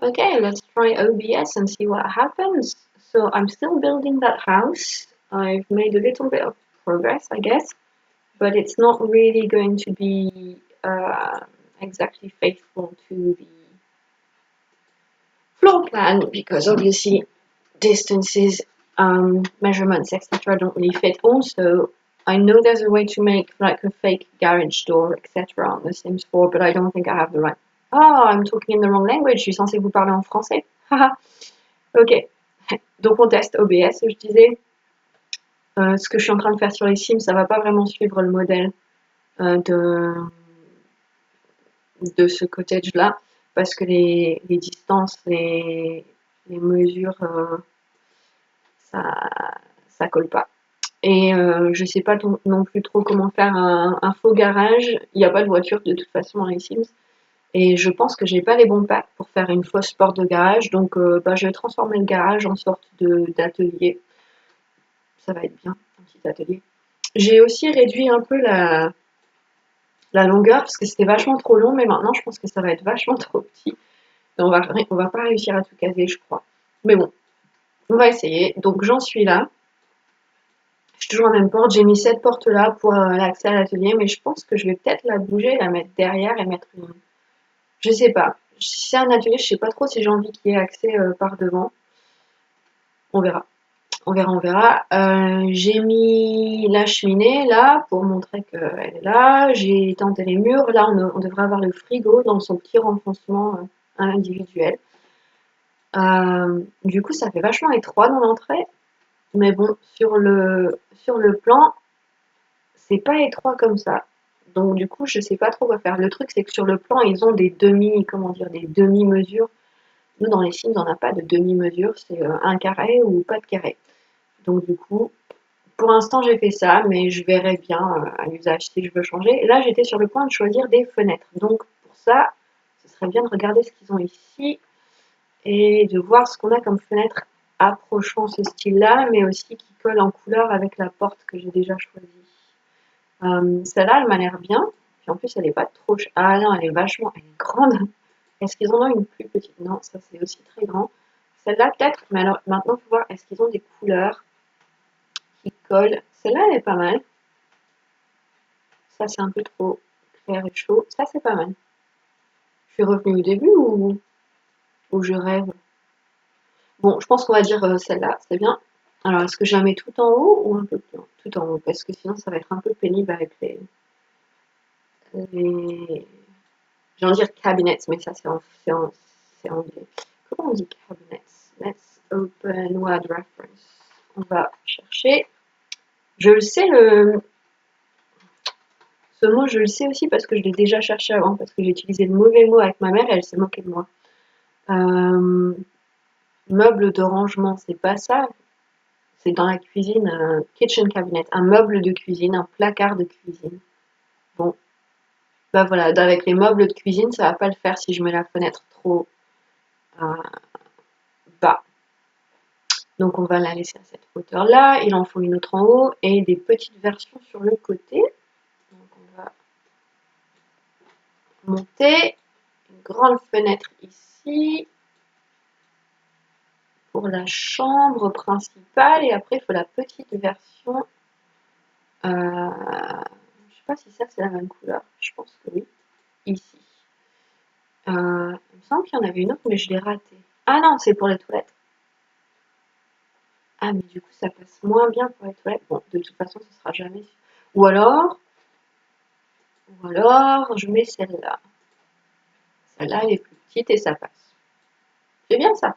Okay, let's try OBS and see what happens. So I'm still building that house. I've made a little bit of progress, I guess, but it's not really going to be exactly faithful to the floor plan because obviously distances, measurements, etc. don't really fit. Also, I know there's a way to make like a fake garage door, etc. on The Sims 4, but I don't think I have the right. Ah, I'm talking in the wrong language. Je suis censée vous parler en français. Haha. Ok. Donc on teste OBS, je disais. Ce que je suis en train de faire sur les Sims, ça va pas vraiment suivre le modèle de ce cottage-là, parce que les distances, les mesures, ça colle pas. Et je sais pas non plus trop comment faire un faux garage. Il n'y a pas de voiture de toute façon dans les Sims. Et je pense que j'ai pas les bons packs pour faire une fausse porte de garage. Donc je vais transformer le garage en sorte d'atelier. Ça va être bien, un petit atelier. J'ai aussi réduit un peu la longueur parce que c'était vachement trop long. Mais maintenant, je pense que ça va être vachement trop petit. Et on va pas réussir à tout caser, je crois. Mais bon, on va essayer. Donc j'en suis là. J'ai toujours la même porte. J'ai mis cette porte-là pour l'accès à l'atelier, mais je pense que je vais peut-être la bouger, la mettre derrière et mettre une. Je sais pas. Si c'est un atelier, je sais pas trop si j'ai envie qu'il y ait accès par devant. On verra. On verra, on verra. J'ai mis la cheminée là pour montrer qu'elle est là. J'ai tenté les murs. Là, on devrait avoir le frigo dans son petit renfoncement individuel. Du coup, ça fait vachement étroit dans l'entrée. Mais bon, sur le plan, c'est pas étroit comme ça. Donc du coup, je sais pas trop quoi faire. Le truc, c'est que sur le plan, ils ont des des demi-mesures. Nous, dans les Sims, on n'a pas de demi-mesure, c'est un carré ou pas de carré. Donc du coup, pour l'instant, j'ai fait ça, mais je verrai bien à l'usage si je veux changer. Là, j'étais sur le point de choisir des fenêtres. Donc pour ça, ce serait bien de regarder ce qu'ils ont ici et de voir ce qu'on a comme fenêtre approchant ce style-là, mais aussi qui colle en couleur avec la porte que j'ai déjà choisie. Celle-là, elle m'a l'air bien. Puis en plus, elle est pas trop. Ah non, elle est grande. Est-ce qu'ils en ont une plus petite? Non, ça c'est aussi très grand. Celle-là, peut-être. Mais alors, maintenant, il faut voir, est-ce qu'ils ont des couleurs qui collent? Celle-là, elle est pas mal. Ça, c'est un peu trop clair et chaud. Ça, c'est pas mal. Je suis revenue au début ou je rêve? Bon, je pense qu'on va dire celle-là, c'est bien. Alors, est-ce que je la mets tout en haut ou un peu plus haut? Tout en haut, parce que sinon, ça va être un peu pénible avec les j'ai envie de dire cabinets, mais ça c'est anglais. Comment on dit cabinets? Let's open word reference. On va chercher. Je le sais, ce mot, je le sais aussi parce que je l'ai déjà cherché avant, parce que j'ai utilisé le mauvais mot avec ma mère et elle s'est moquée de moi. Meuble de rangement, c'est pas ça. C'est dans la cuisine, un kitchen cabinet, un meuble de cuisine, un placard de cuisine. Bon, bah voilà, avec les meubles de cuisine, ça va pas le faire si je mets la fenêtre trop bas. Donc on va la laisser à cette hauteur-là. Il en faut une autre en haut et des petites versions sur le côté. Donc on va monter une grande fenêtre ici pour la chambre principale. Et après, il faut la petite version. Je ne sais pas si ça, c'est la même couleur. Je pense que oui. Ici. Il me semble qu'il y en avait une autre, mais je l'ai ratée. Ah non, c'est pour les toilettes. Ah, mais du coup, ça passe moins bien pour les toilettes. Bon, de toute façon, ce sera jamais. Ou alors, je mets celle-là. Celle-là, elle est plus petite et ça passe. C'est bien ça.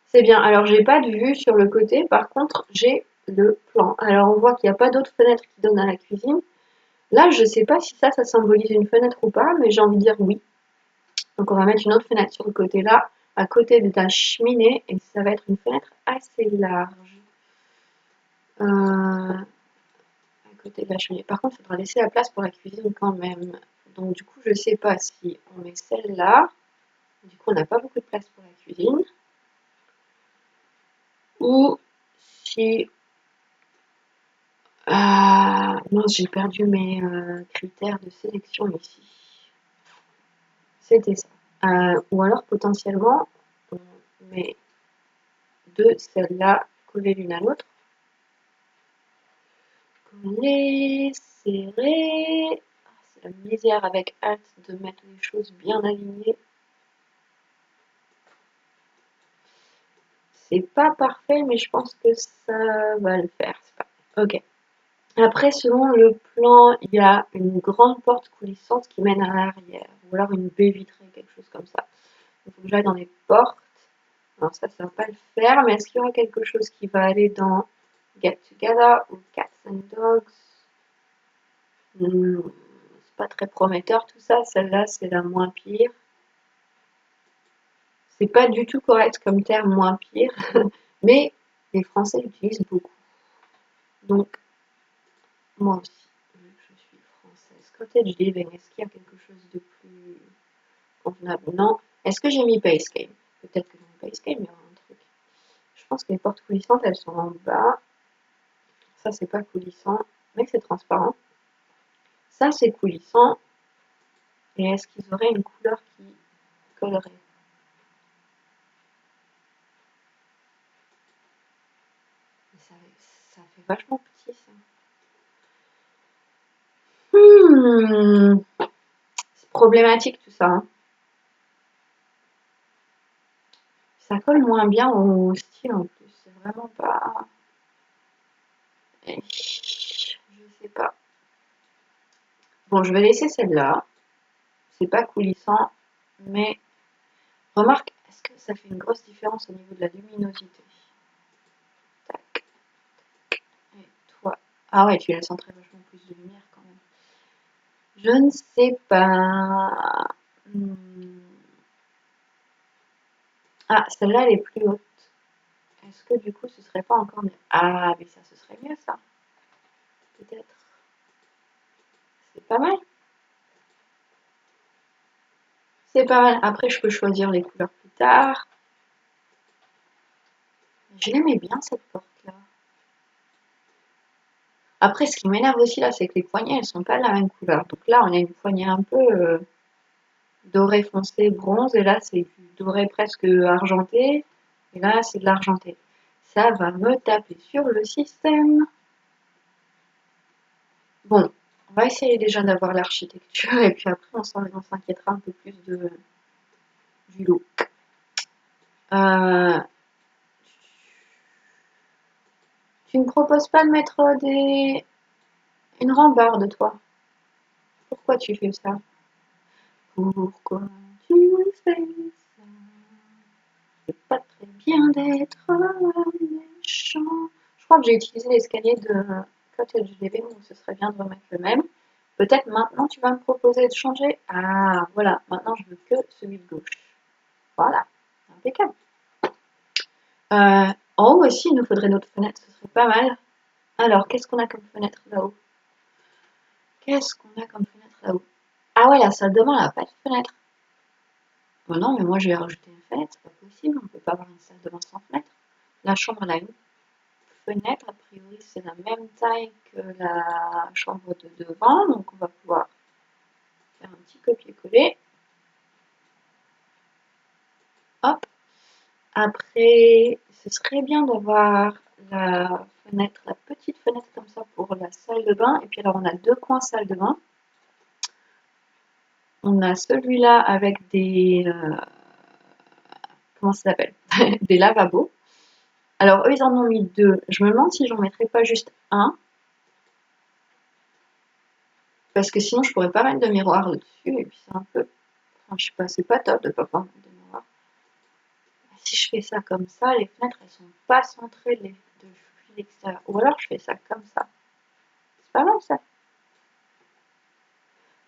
C'est bien. Alors, j'ai pas de vue sur le côté. Par contre, j'ai le plan. Alors, on voit qu'il n'y a pas d'autres fenêtres qui donnent à la cuisine. Là, je sais pas si ça symbolise une fenêtre ou pas, mais j'ai envie de dire oui. Donc, on va mettre une autre fenêtre sur le côté là, à côté de la cheminée, et ça va être une fenêtre assez large. À côté de la cheminée. Par contre, il faudra laisser la place pour la cuisine quand même. Donc, du coup, je sais pas si on met celle-là. Du coup, on n'a pas beaucoup de place pour la cuisine. Ou si... mince, j'ai perdu mes critères de sélection ici. C'était ça. Ou alors, potentiellement, mets deux celles-là collées l'une à l'autre. Coller, serrer. C'est la misère avec Alt de mettre les choses bien alignées. C'est pas parfait, mais je pense que ça va le faire. Ok. Après, selon le plan, il y a une grande porte coulissante qui mène à l'arrière, ou alors une baie vitrée, quelque chose comme ça. Il faut que j'aille dans les portes. Alors ça va pas le faire, mais est-ce qu'il y aura quelque chose qui va aller dans Get Together ou Cats and Dogs? C'est pas très prometteur tout ça. Celle-là, c'est la moins pire. C'est pas du tout correct comme terme, moins pire, mais les Français l'utilisent beaucoup. Donc, moi aussi, vu que je suis française. Cottage living, est-ce qu'il y a quelque chose de plus convenable? Non. Est-ce que j'ai mis base game? Peut-être que dans base game, il y aura un truc. Je pense que les portes coulissantes, elles sont en bas. Ça, c'est pas coulissant, mais c'est transparent. Ça, c'est coulissant. Et est-ce qu'ils auraient une couleur qui collerait? Ça fait vachement petit, ça. C'est problématique tout ça. Hein. Ça colle moins bien au style en plus. C'est vraiment pas. Je sais pas. Bon, je vais laisser celle-là. C'est pas coulissant, mais remarque, est-ce que ça fait une grosse différence au niveau de la luminosité? Tac. Et toi. Ah ouais, tu laisses entrer vachement plus de lumière quand même. Je ne sais pas. Ah, celle-là, elle est plus haute. Est-ce que du coup, ce serait pas encore mieux? Ah, mais ça, ce serait mieux, ça. Peut-être. C'est pas mal. C'est pas mal. Après, je peux choisir les couleurs plus tard. Je l'aimais bien, cette porte-là. Après, ce qui m'énerve aussi, là, c'est que les poignées, elles sont pas de la même couleur. Donc là, on a une poignée un peu doré foncé, bronze. Et là, c'est du doré presque argenté. Et là, c'est de l'argenté. Ça va me taper sur le système. Bon, on va essayer déjà d'avoir l'architecture. Et puis après, on s'inquiétera un peu plus du look. Tu ne proposes pas de mettre une rambarde, toi? Pourquoi tu fais ça? Pourquoi tu fais ça? C'est pas très bien d'être méchant. Je crois que j'ai utilisé l'escalier de Cottage Living, donc ce serait bien de remettre le même. Peut-être maintenant tu vas me proposer de changer. Ah, voilà, maintenant je veux que celui de gauche. Voilà, impeccable. En haut aussi, il nous faudrait notre fenêtre, ce serait pas mal. Alors, qu'est-ce qu'on a comme fenêtre là-haut? Qu'est-ce qu'on a comme fenêtre là-haut? Ah ouais, la salle de bain, elle n'a pas de fenêtre. Oh non, mais moi je vais rajouter une fenêtre, c'est pas possible, on peut pas avoir une salle de bain sans fenêtre. La chambre, elle a une fenêtre, a priori c'est la même taille que la chambre de devant, donc on va pouvoir faire un petit copier-coller. Hop. Après, ce serait bien d'avoir la fenêtre, la petite fenêtre comme ça pour la salle de bain. Et puis alors on a deux coins salle de bain. On a celui-là avec des comment ça s'appelle? Des lavabos. Alors eux ils en ont mis deux. Je me demande si j'en mettrais pas juste un. Parce que sinon je pourrais pas mettre de miroir dessus. Et puis c'est un peu. Enfin, je sais pas, c'est pas top de pas pouvoir mettre de miroir. Si je fais ça comme ça, les fenêtres elles sont pas centrées depuis l'extérieur. Ou alors je fais ça comme ça. C'est pas mal ça.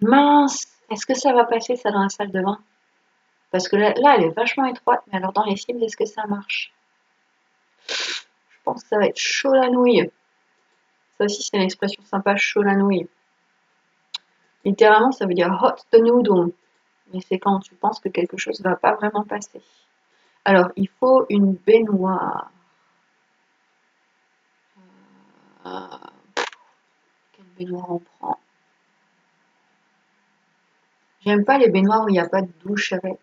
Mince! Est-ce que ça va passer ça dans la salle de bain? Parce que là, elle est vachement étroite, mais alors dans les cibles, est-ce que ça marche? Je pense que ça va être chaud la nouille. Ça aussi, c'est une expression sympa, chaud la nouille. Littéralement, ça veut dire hot the noodle. Mais c'est quand tu penses que quelque chose ne va pas vraiment passer. Alors, il faut une baignoire. Quelle baignoire on prend? J'aime pas les baignoires où il n'y a pas de douche avec.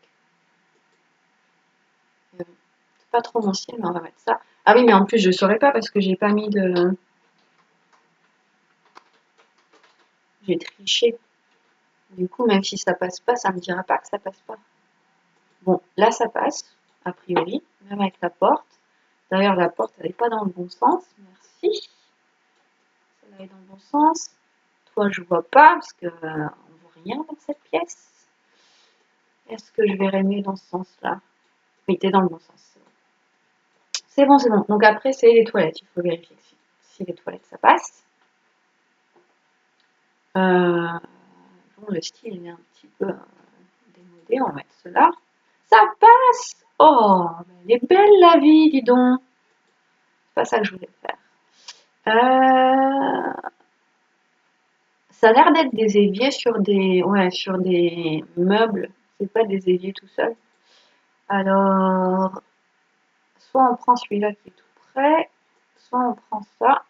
Pas trop mon style, mais on va mettre ça. Ah oui, mais en plus, je saurais pas parce que j'ai pas mis de... J'ai triché. Du coup, même si ça passe pas, ça me dira pas que ça passe pas. Bon, là, ça passe, a priori, même avec la porte. D'ailleurs, la porte, elle n'est pas dans le bon sens. Merci. Celle-là est dans le bon sens. Toi, je vois pas parce que on voit rien dans cette pièce. Est-ce que je verrais mieux dans ce sens-là? Oui, t'es dans le bon sens. C'est bon, c'est bon. Donc après, c'est les toilettes. Il faut vérifier si les toilettes, ça passe. Bon, le style il est un petit peu démodé. On va mettre cela. Ça passe! Oh, elle est belle la vie, dis donc. C'est pas ça que je voulais faire. Ça a l'air d'être des éviers sur des, ouais, sur des meubles. C'est pas des éviers tout seuls. Alors, soit on prend celui-là qui est tout près, soit on prend ça.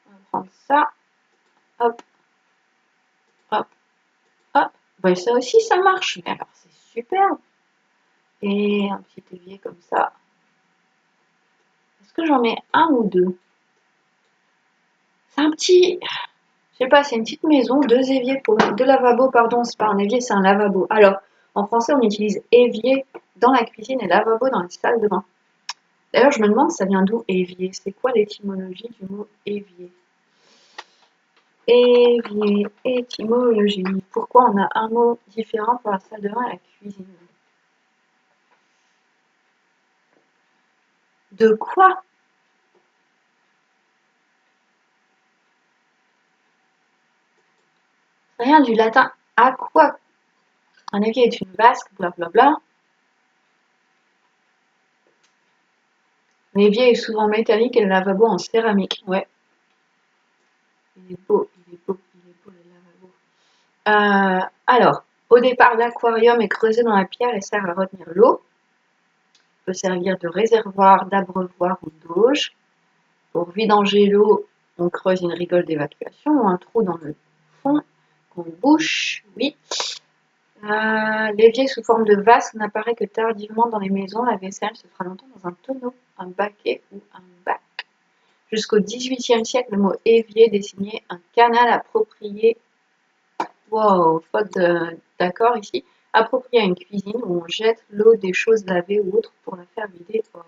On va prendre ça. Hop, hop, hop. Ben, ça aussi, ça marche. Mais alors, c'est superbe. Et un petit évier comme ça. Est-ce que j'en mets un ou deux? C'est un petit... Je sais pas, c'est une petite maison, deux lavabos, pardon, c'est pas un évier, c'est un lavabo. Alors, en français, on utilise évier dans la cuisine et lavabo dans la salle de bain. D'ailleurs, je me demande, ça vient d'où évier? C'est quoi l'étymologie du mot évier? Évier, étymologie. Pourquoi on a un mot différent pour la salle de bain et la cuisine? De quoi? Rien du latin aqua. Un évier est une vasque, blablabla. L'évier est souvent métallique et le lavabo en céramique. Ouais. Il est beau, il est beau, il est beau le lavabo. Alors, au départ, l'aquarium est creusé dans la pierre et sert à retenir l'eau. Il peut servir de réservoir, d'abreuvoir ou d'auge. Pour vidanger l'eau, on creuse une rigole d'évacuation ou un trou dans le fond qu'on bouche. Oui. L'évier sous forme de vase n'apparaît que tardivement dans les maisons. La vaisselle se fera longtemps dans un tonneau, un baquet ou un bac. Jusqu'au XVIIIe siècle, le mot évier désignait un canal approprié. Wow, faute d'accord ici. Approprié à une cuisine où on jette l'eau des choses lavées ou autres pour la faire vider hors.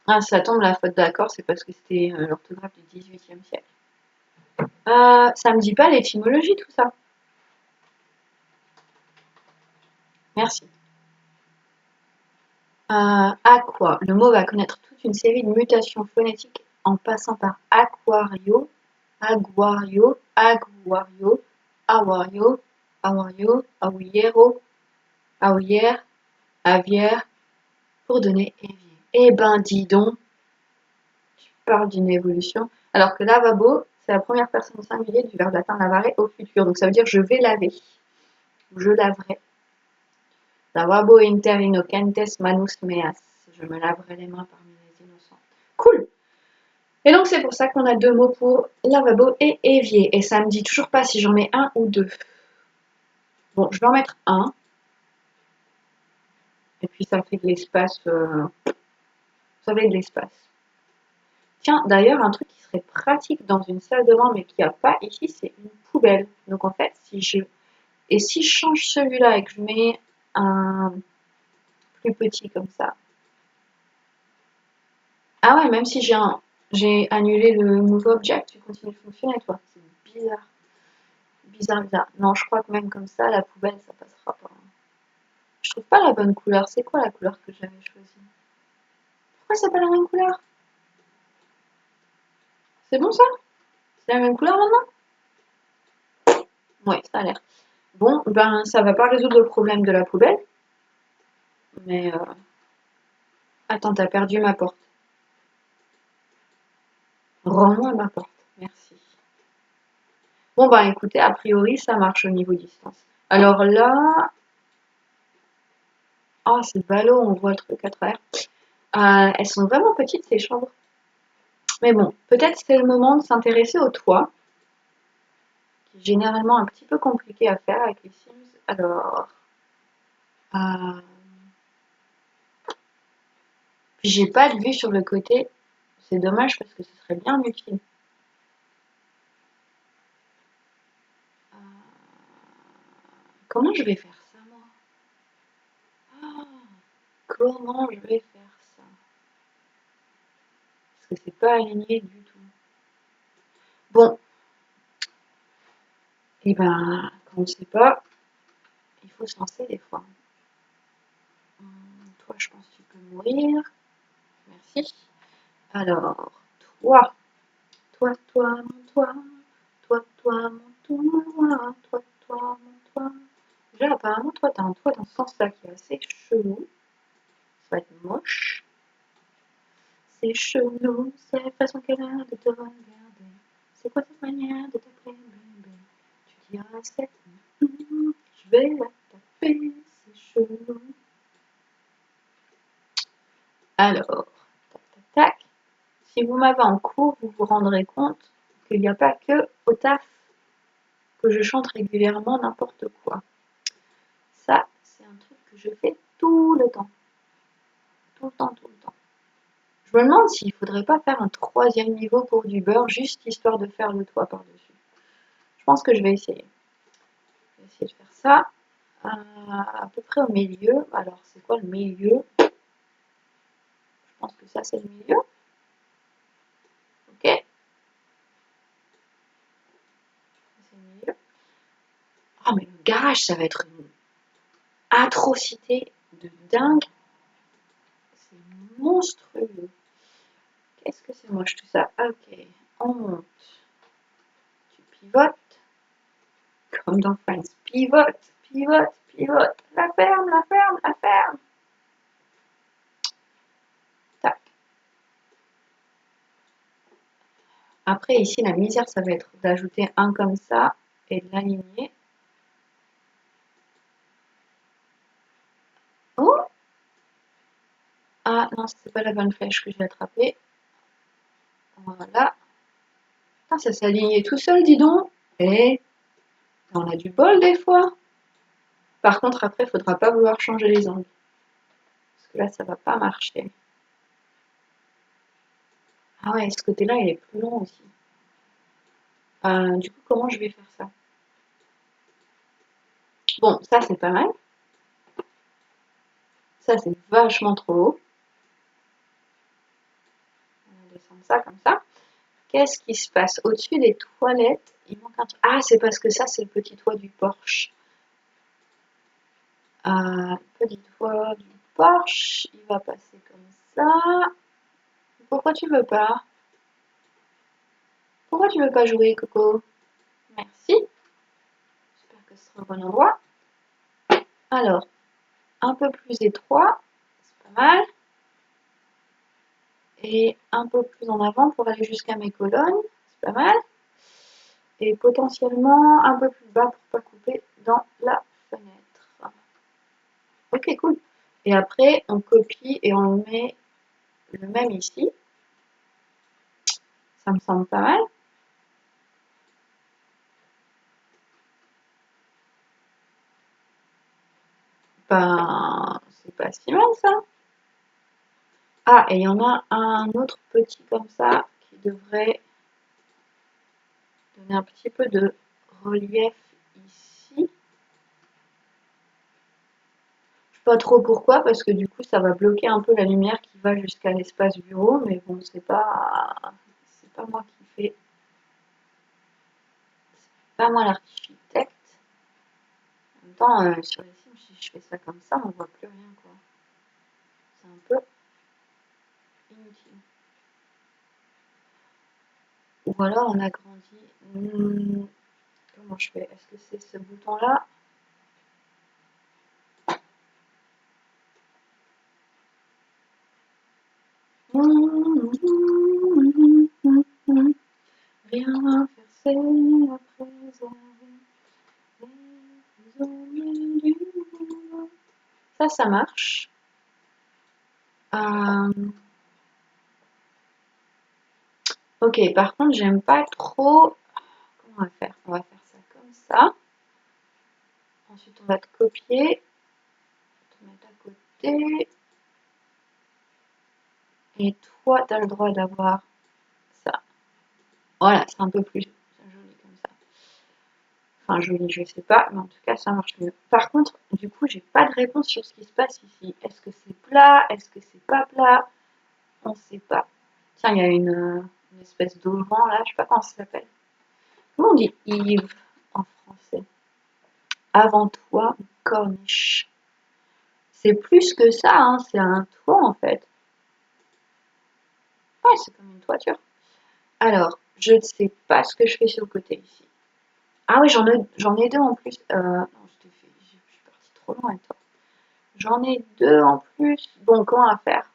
Ah, ça tombe la faute d'accord, c'est parce que c'était l'orthographe du XVIIIe siècle. Ça me dit pas l'étymologie tout ça. Merci. Aqua. Le mot va connaître toute une série de mutations phonétiques en passant par aquario, aguario, aguario, awario, awario, awiero, awière, avière, pour donner évier. Eh ben, dis donc, tu parles d'une évolution. Alors que lavabo, c'est la première personne singulier du verbe latin lavare au futur. Donc ça veut dire je vais laver. Je laverai. Lavabo inter innocentes manus meas. Je me laverai les mains parmi les innocents. Cool! Et donc c'est pour ça qu'on a deux mots pour lavabo et évier. Et ça me dit toujours pas si j'en mets un ou deux. Bon, je vais en mettre un. Et puis ça fait de l'espace. Ça fait de l'espace. Tiens, d'ailleurs, un truc qui serait pratique dans une salle de bain, mais qu'il n'y a pas ici, c'est une poubelle. Donc en fait, si je change celui-là et que je mets un plus petit comme ça. Ah ouais, même si j'ai annulé le move object, tu continues de fonctionner, toi. C'est bizarre. Bizarre, bizarre. Non, je crois que même comme ça, la poubelle, ça passera pas. Je trouve pas la bonne couleur. C'est quoi la couleur que j'avais choisie? Pourquoi c'est pas la même couleur? C'est bon ça? C'est la même couleur maintenant? Ouais, ça a l'air. Bon, ben ça va pas résoudre le problème de la poubelle. Mais attends, t'as perdu ma porte. Rends-moi ma porte. Merci. Bon bah écoutez, a priori ça marche au niveau distance. Alors là. Oh c'est ballot, on voit le truc à travers. Elles sont vraiment petites ces chambres. Mais bon, peut-être c'est le moment de s'intéresser au toit, qui est généralement un petit peu compliqué à faire avec les Sims. Alors, Puis j'ai pas de vue sur le côté. C'est dommage parce que ce serait bien utile. Comment je vais faire ça, moi? Comment je vais faire ça? Parce que c'est pas aligné du tout. Bon. Et ben, quand on ne sait pas, il faut se lancer des fois. Toi, je pense que tu peux mourir. Merci. Alors, toi, mon toi, mon toi. Déjà, apparemment, toi, t'as un toit dans ce sens-là qui est assez chelou. Ça va être moche. C'est chelou, c'est la façon qu'elle a de te regarder. C'est quoi cette manière de t'appeler bébé? Tu diras c'est je vais la taper, c'est chelou. Alors, tac, tac, tac. Si vous m'avez en cours, vous vous rendrez compte qu'il n'y a pas que au taf que je chante régulièrement n'importe quoi. Ça, c'est un truc que je fais tout le temps. Tout le temps, tout le temps. Je me demande s'il ne faudrait pas faire un 3e niveau pour du beurre, juste histoire de faire le toit par-dessus. Je pense que je vais essayer. Je vais essayer de faire ça à peu près au milieu. Alors, c'est quoi le milieu? Je pense que ça, c'est le milieu. Ok. C'est le milieu. Ah, mais le garage, ça va être une atrocité de dingue. C'est monstrueux. Qu'est-ce que c'est moche tout ça? Ok, on monte. Tu pivotes. Comme dans Friends. Pivote, pivote, pivote. La ferme, la ferme, la ferme. Tac. Après, ici, la misère, ça va être d'ajouter un comme ça et de l'aligner. Oh! Ah non, c'est pas la bonne flèche que j'ai attrapée. Voilà. Ah, ça s'est aligné tout seul, dis donc. Et on a du bol des fois. Par contre, après, il faudra pas vouloir changer les angles. Parce que là, ça va pas marcher. Ah ouais, ce côté-là, il est plus long aussi. Du coup, comment je vais faire ça? Bon, ça, c'est pas mal. Ça, c'est vachement trop haut. On va descendre ça comme ça. Qu'est-ce qui se passe? Au-dessus des toilettes, il manque un truc. Ah, c'est parce que ça, c'est le petit toit du Porsche. Petit toit du Porsche, il va passer comme ça. Pourquoi tu veux pas? Pourquoi tu veux pas jouer, Coco? Merci. J'espère que ce sera au bon endroit. Alors, un peu plus étroit, c'est pas mal. Et un peu plus en avant pour aller jusqu'à mes colonnes, c'est pas mal. Et potentiellement un peu plus bas pour pas couper dans la fenêtre. Ok, cool. Et après, on copie et on met le même ici. Ça me semble pas mal. Ben, c'est pas si mal ça. Ah, et il y en a un autre petit comme ça qui devrait donner un petit peu de relief ici. Je sais pas trop pourquoi, parce que du coup, ça va bloquer un peu la lumière qui va jusqu'à l'espace bureau, mais bon, c'est pas moi qui fais, c'est pas moi l'architecte. En même temps, sur les films, si je fais ça comme ça, on voit plus rien, quoi. C'est un peu inutile. Ou alors on agrandit. Comment je fais? Est-ce que c'est ce bouton-là? Rien faire, c'est à préserver. Ça marche. Ok, par contre, j'aime pas trop. Comment on va faire? On va faire ça comme ça. Ensuite, on va te copier te mettre à côté. Et toi, tu as le droit d'avoir ça. Voilà, c'est un peu plus joli comme ça. Enfin, joli, je sais pas, mais en tout cas, ça marche mieux. Par contre, du coup, j'ai pas de réponse sur ce qui se passe ici. Est-ce que c'est plat? Est-ce que c'est pas plat? On sait pas. Tiens, il y a une espèce d'auvent là, je sais pas comment ça s'appelle. Comment on dit Yves en français? Avant toi, corniche. C'est plus que ça, hein, c'est un toit en fait. Ouais, c'est comme une toiture. Alors, je ne sais pas ce que je fais sur le côté ici. Ah oui, j'en ai deux en plus. Non, je suis partie trop loin avec toi. J'en ai deux en plus. Bon, comment à faire?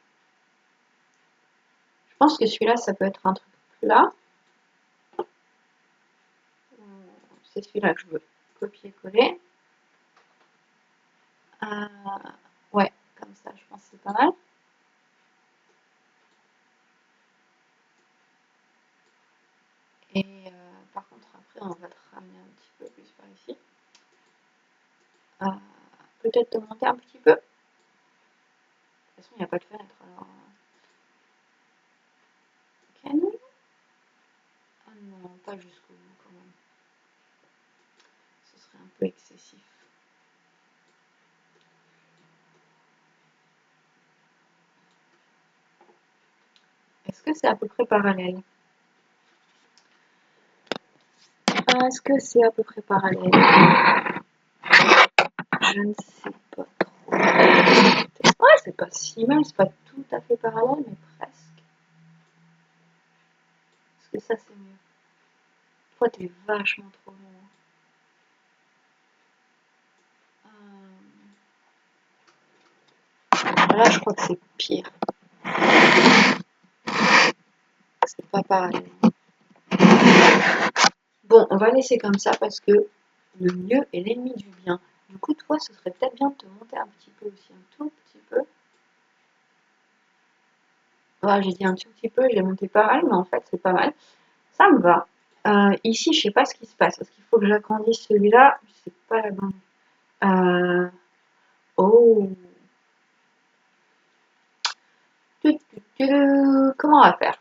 Je pense que celui-là, ça peut être un truc plat. C'est celui-là que je veux copier-coller. Ouais, comme ça, je pense que c'est pas mal. Et par contre, après, on va te ramener un petit peu plus par ici. Peut-être te monter un petit peu. De toute façon, il n'y a pas de fenêtre. Alors, canon. Ah non, pas jusqu'au bout quand même. Ce serait un peu excessif. Est-ce que c'est à peu près parallèle? Est-ce que c'est à peu près parallèle? Je ne sais pas trop. Ouais, c'est pas si mal, c'est pas tout à fait parallèle, mais presque. Est-ce que ça c'est mieux? Toi, t'es vachement trop long. Là, je crois que c'est pire. C'est pas parallèle. Bon, on va laisser comme ça parce que le mieux est l'ennemi du bien. Du coup, toi, ce serait peut-être bien de te monter un petit peu aussi, un tout petit peu. Voilà, j'ai dit un tout petit peu, j'ai monté pas mal, mais en fait, c'est pas mal. Ça me va. Ici, je sais pas ce qui se passe. Est-ce qu'il faut que j'agrandisse celui-là? C'est pas la bonne. Oh. Comment on va faire?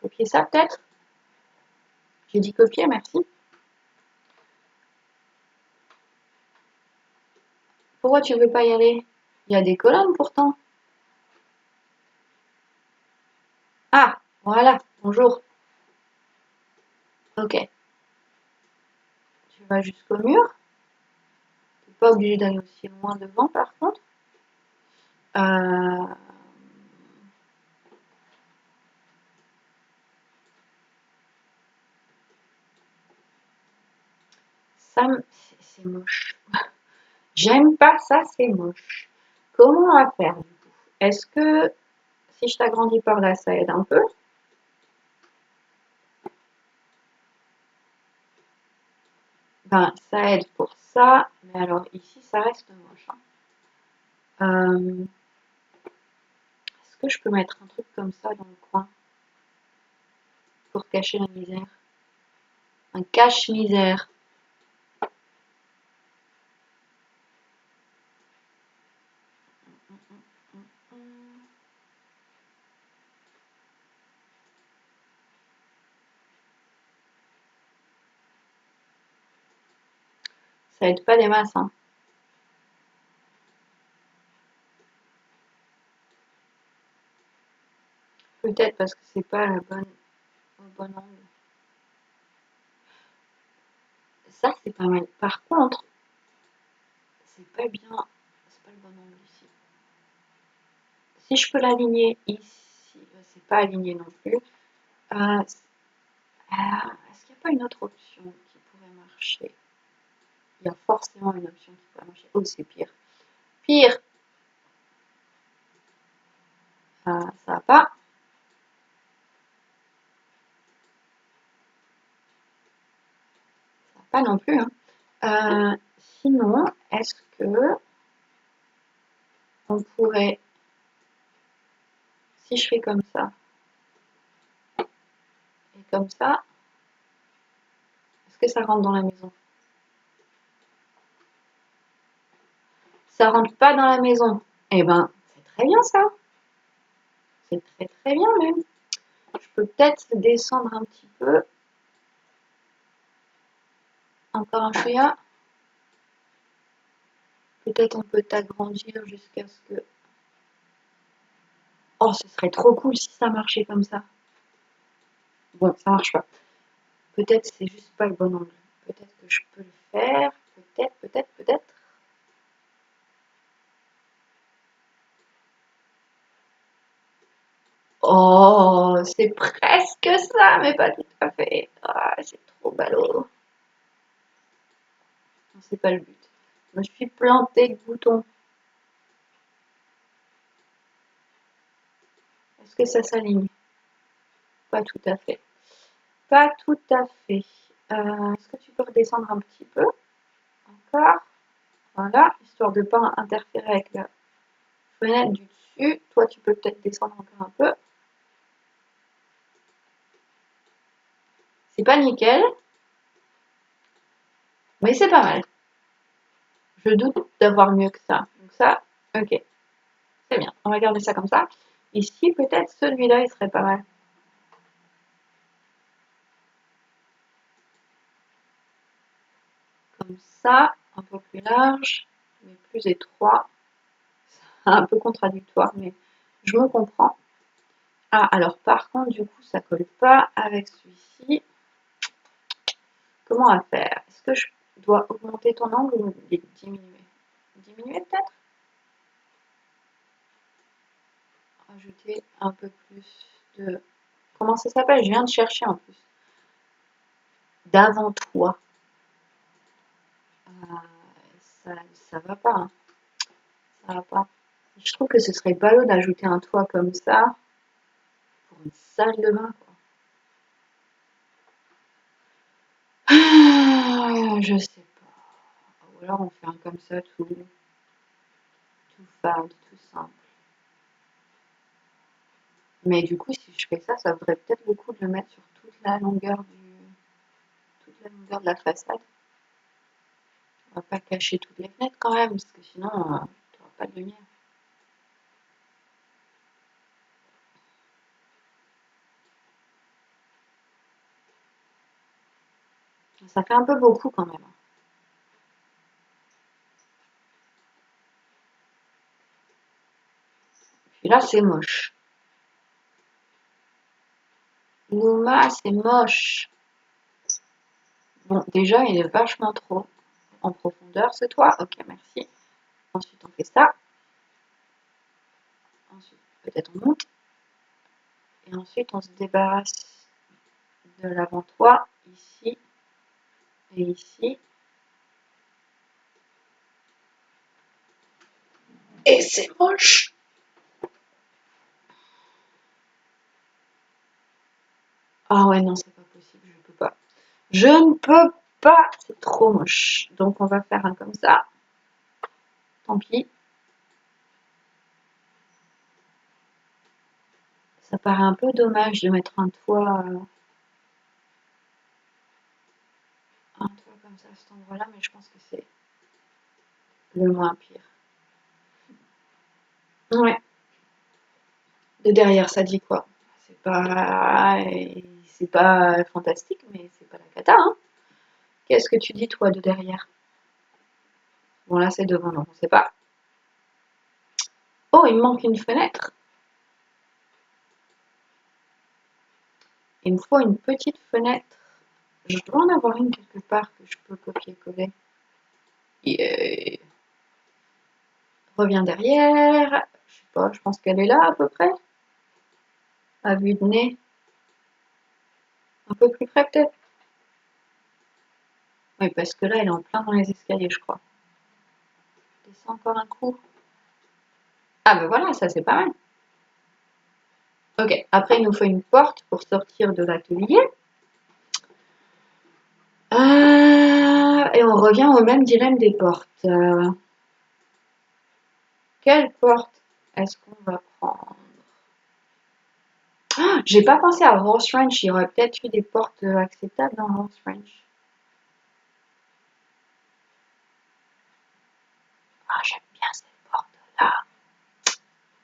Copier ça peut-être? J'ai dit copier, merci. Pourquoi tu veux pas y aller? Il y a des colonnes pourtant. Ah, voilà, bonjour. Ok. Tu vas jusqu'au mur. Tu n'es pas obligé d'aller aussi loin devant par contre. Euh, Ça, c'est moche. J'aime pas ça, c'est moche. Comment on va faire du coup? Est-ce que si je t'agrandis par là, ça aide un peu? Ben, ça aide pour ça, mais alors ici, ça reste moche. Est-ce que je peux mettre un truc comme ça dans le coin pour cacher la misère? Un cache-misère. Ça aide pas des masses, hein. Peut-être parce que c'est pas la bonne, au bon angle. Ça, c'est pas mal. Par contre, c'est pas bien. C'est pas le bon angle ici. Si je peux l'aligner ici, c'est pas aligné non plus. Est-ce qu'il n'y a pas une autre option qui pourrait marcher? Il y a forcément une option qui pourrait marcher. Oh, c'est pire. Pire! Ça va pas. Ça va pas non plus, hein. Sinon, est-ce que on pourrait, si je fais comme ça et comme ça, est-ce que ça rentre dans la maison? Ça rentre pas dans la maison. Eh ben, c'est très bien ça. C'est très très bien même. Je peux peut-être descendre un petit peu. Encore un chouïa. Peut-être on peut t'agrandir jusqu'à ce que... Oh, ce serait trop cool si ça marchait comme ça. Bon, ça marche pas. Peut-être c'est juste pas le bon angle. Peut-être que je peux le faire. Peut-être. Oh, c'est presque ça, mais pas tout à fait. Ah, c'est trop ballot. C'est pas le but. Je me suis plantée de bouton. Est-ce que ça s'aligne? Pas tout à fait. Pas tout à fait. Est-ce que tu peux redescendre un petit peu? Encore. Voilà, histoire de ne pas interférer avec la fenêtre du dessus. Toi, tu peux peut-être descendre encore un peu. C'est pas nickel, mais c'est pas mal. Je doute d'avoir mieux que ça. Donc ça, ok. C'est bien. On va garder ça comme ça. Ici, peut-être celui-là, il serait pas mal. Comme ça, un peu plus large, mais plus étroit. C'est un peu contradictoire, mais je me comprends. Ah, alors par contre, du coup, ça colle pas avec celui-ci. Comment faire? Est-ce que je dois augmenter ton angle ou diminuer? Diminuer peut-être? Rajouter un peu plus de... Comment ça s'appelle? Je viens de chercher en plus. D'avant-toi. Ça va pas, hein. Ça va pas. Je trouve que ce serait ballot d'ajouter un toit comme ça pour une salle de bain, quoi. Ah, je sais pas. Ou alors on fait un comme ça tout fade, tout simple. Mais du coup, si je fais ça, ça vaudrait peut-être beaucoup de le mettre sur toute la longueur de la façade. On va pas cacher toutes les fenêtres quand même, parce que sinon, tu n'auras pas de lumière. Ça fait un peu beaucoup quand même. Puis là, c'est moche. Nouma, c'est moche. Bon, déjà, il est vachement trop en profondeur, ce toit. Ok, merci. Ensuite, on fait ça. Ensuite, peut-être on monte. Et ensuite, on se débarrasse de l'avant-toit, ici et ici. Et c'est moche. Ah ouais, non, c'est pas possible, je peux pas. Je ne peux pas, c'est trop moche. Donc, on va faire un comme ça. Tant pis. Ça paraît un peu dommage de mettre un toit comme ça à cet endroit-là, mais je pense que c'est le moins pire. Ouais. De derrière, ça dit quoi? C'est pas fantastique, mais c'est pas la cata, hein. Qu'est-ce que tu dis, toi, de derrière? Bon, là, c'est devant, non, on sait pas. Oh, il me manque une fenêtre. Il me faut une petite fenêtre. Je dois en avoir une quelque part que je peux copier-coller. Yeah. Reviens derrière. Je sais pas, je pense qu'elle est là à peu près. À vue de nez. Un peu plus près peut-être. Oui, parce que là, elle est en plein dans les escaliers, je crois. Descends encore un coup. Ah ben voilà, ça c'est pas mal. Ok, après il nous faut une porte pour sortir de l'atelier. Et on revient au même dilemme des portes. Quelle porte est-ce qu'on va prendre? Ah, j'ai pas pensé à Horse Ranch, il y aurait peut-être eu des portes acceptables dans Horse Ranch. Ah, j'aime bien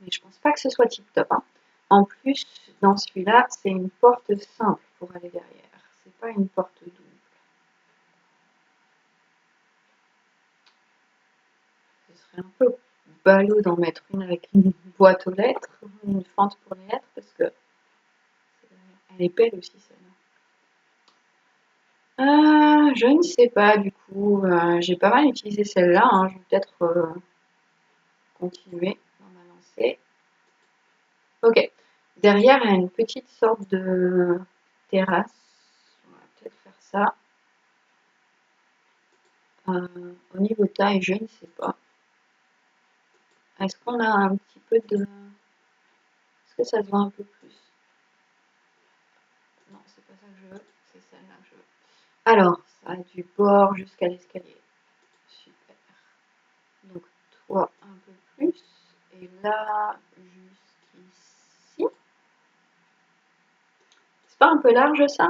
Mais je pense pas que ce soit tip top, hein. En plus, dans celui-là, c'est une porte simple pour aller derrière. C'est pas une porte double. Ce serait un peu ballot d'en mettre une avec une boîte aux lettres, une fente pour les lettres, parce que elle est belle aussi celle-là. Je ne sais pas du coup. J'ai pas mal utilisé celle-là, hein. Je vais peut-être continuer dans ma lancée. Ok. Derrière, il y a une petite sorte de terrasse. On va peut-être faire ça. Au niveau taille, je ne sais pas. Est-ce qu'on a un petit peu de... Est-ce que ça se voit un peu plus? Non, c'est pas ça que je veux. C'est celle-là que je veux. Alors, ça a du bord jusqu'à l'escalier. Super. Donc, toi, un peu plus. Et là, jusqu'ici. C'est pas un peu large, ça?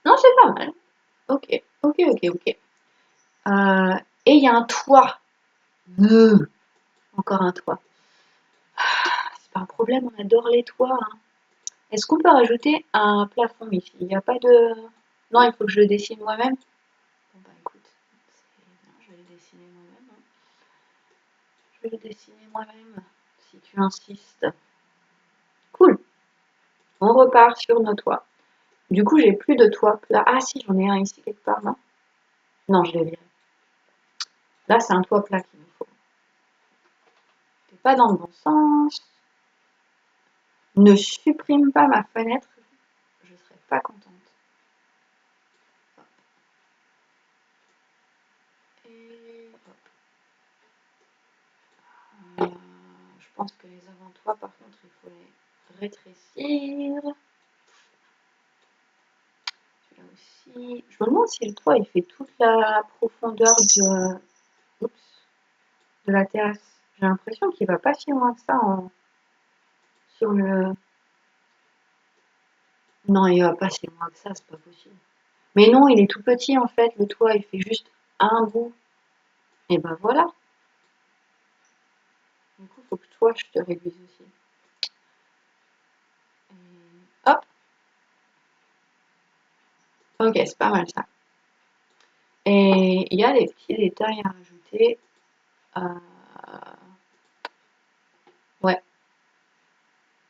Non, c'est pas mal. Ok, ok, ok, ok. Et il y a un toit. Encore un toit. C'est pas un problème, on adore les toits, hein. Est-ce qu'on peut rajouter un plafond ici? Il n'y a pas de... Non, il faut que je le dessine moi-même. Bon bah écoute, bien, je vais le dessiner moi-même, hein. Je vais le dessiner moi-même, si tu insistes. Cool. On repart sur nos toits. Du coup, j'ai plus de toit plat. Ah si, j'en ai un ici quelque part, non? Non, je l'ai viré. Là, c'est un toit plat qu'il me faut. T'es pas dans le bon sens. Ne supprime pas ma fenêtre. Je serais pas contente. Et hop. Je pense que les avant-toits, par contre, il faut les rétrécir. Celui-là aussi. Je me demande si le toit, il fait toute la profondeur de la terrasse. J'ai l'impression qu'il va pas si loin que ça sur le... Non, il va pas si loin que ça, c'est pas possible. Mais non, il est tout petit en fait, le toit, il fait juste un bout. Et ben voilà. Du coup, il faut que toi, je te réduise aussi. Et hop. Ok, c'est pas mal ça. Et il y a des petits détails à rajouter. Ouais,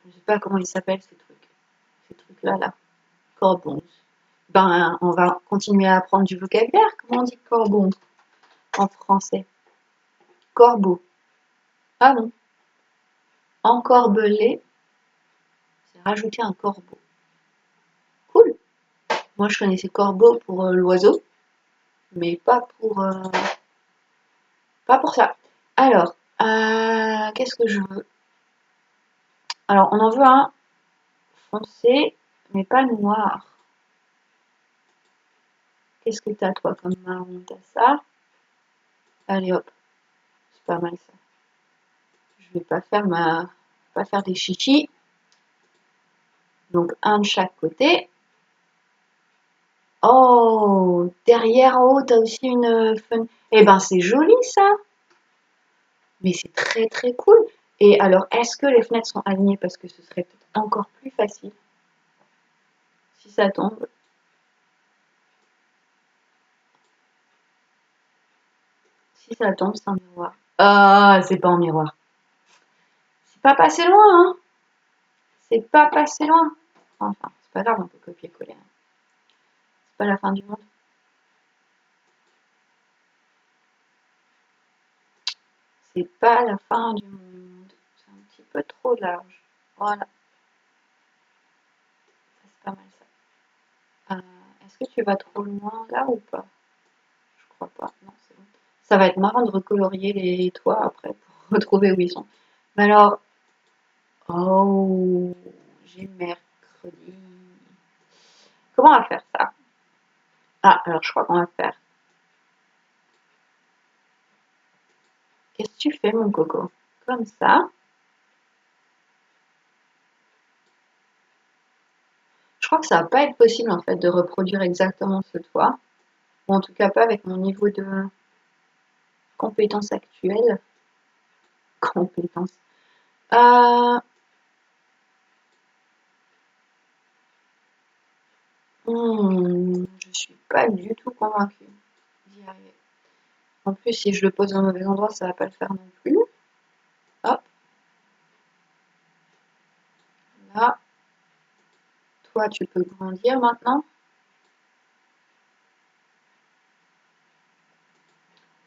je sais pas comment ils s'appellent ces trucs. Ces trucs-là, là. Corbons. Ben, on va continuer à apprendre du vocabulaire. Comment on dit corbon en français? Corbeau. Ah non. Encorbelé, c'est rajouter un corbeau. Cool. Moi, je connaissais corbeau pour l'oiseau, mais pas pour ça. Alors, qu'est-ce que je veux? Alors, on en veut un foncé, mais pas noir. Qu'est-ce que t'as, toi, comme marron? T'as ça. Allez, hop. C'est pas mal, ça. Je vais pas faire des chichis. Donc, un de chaque côté. Oh, derrière, en haut, t'as aussi une fenêtre. Eh ben, c'est joli, ça. Mais c'est très, très cool. Et alors, est-ce que les fenêtres sont alignées? Parce que ce serait peut-être encore plus facile si ça tombe. Si ça tombe, c'est un miroir. Ah, c'est pas un miroir. C'est pas passé loin, hein. C'est pas passé loin. Enfin, c'est pas grave, on peut copier-coller, hein. C'est pas la fin du monde. C'est pas la fin du monde. C'est un petit peu trop large. Voilà. Ça, c'est pas mal ça. Est-ce que tu vas trop loin là ou pas? Je crois pas. Non, c'est bon. Ça va être marrant de recolorier les toits après pour retrouver où ils sont. Mais alors, oh, j'ai mercredi. Comment on va faire ça? Ah, alors je crois qu'on va faire. Qu'est-ce que tu fais, mon coco? Comme ça. Je crois que ça va pas être possible en fait de reproduire exactement ce toit. Ou en tout cas pas avec mon niveau de compétence actuelle. compétence. Je suis pas du tout convaincue d'y arriver. En plus, si je le pose au mauvais endroit, ça va pas le faire non plus. Hop. Là. Toi, tu peux grandir maintenant.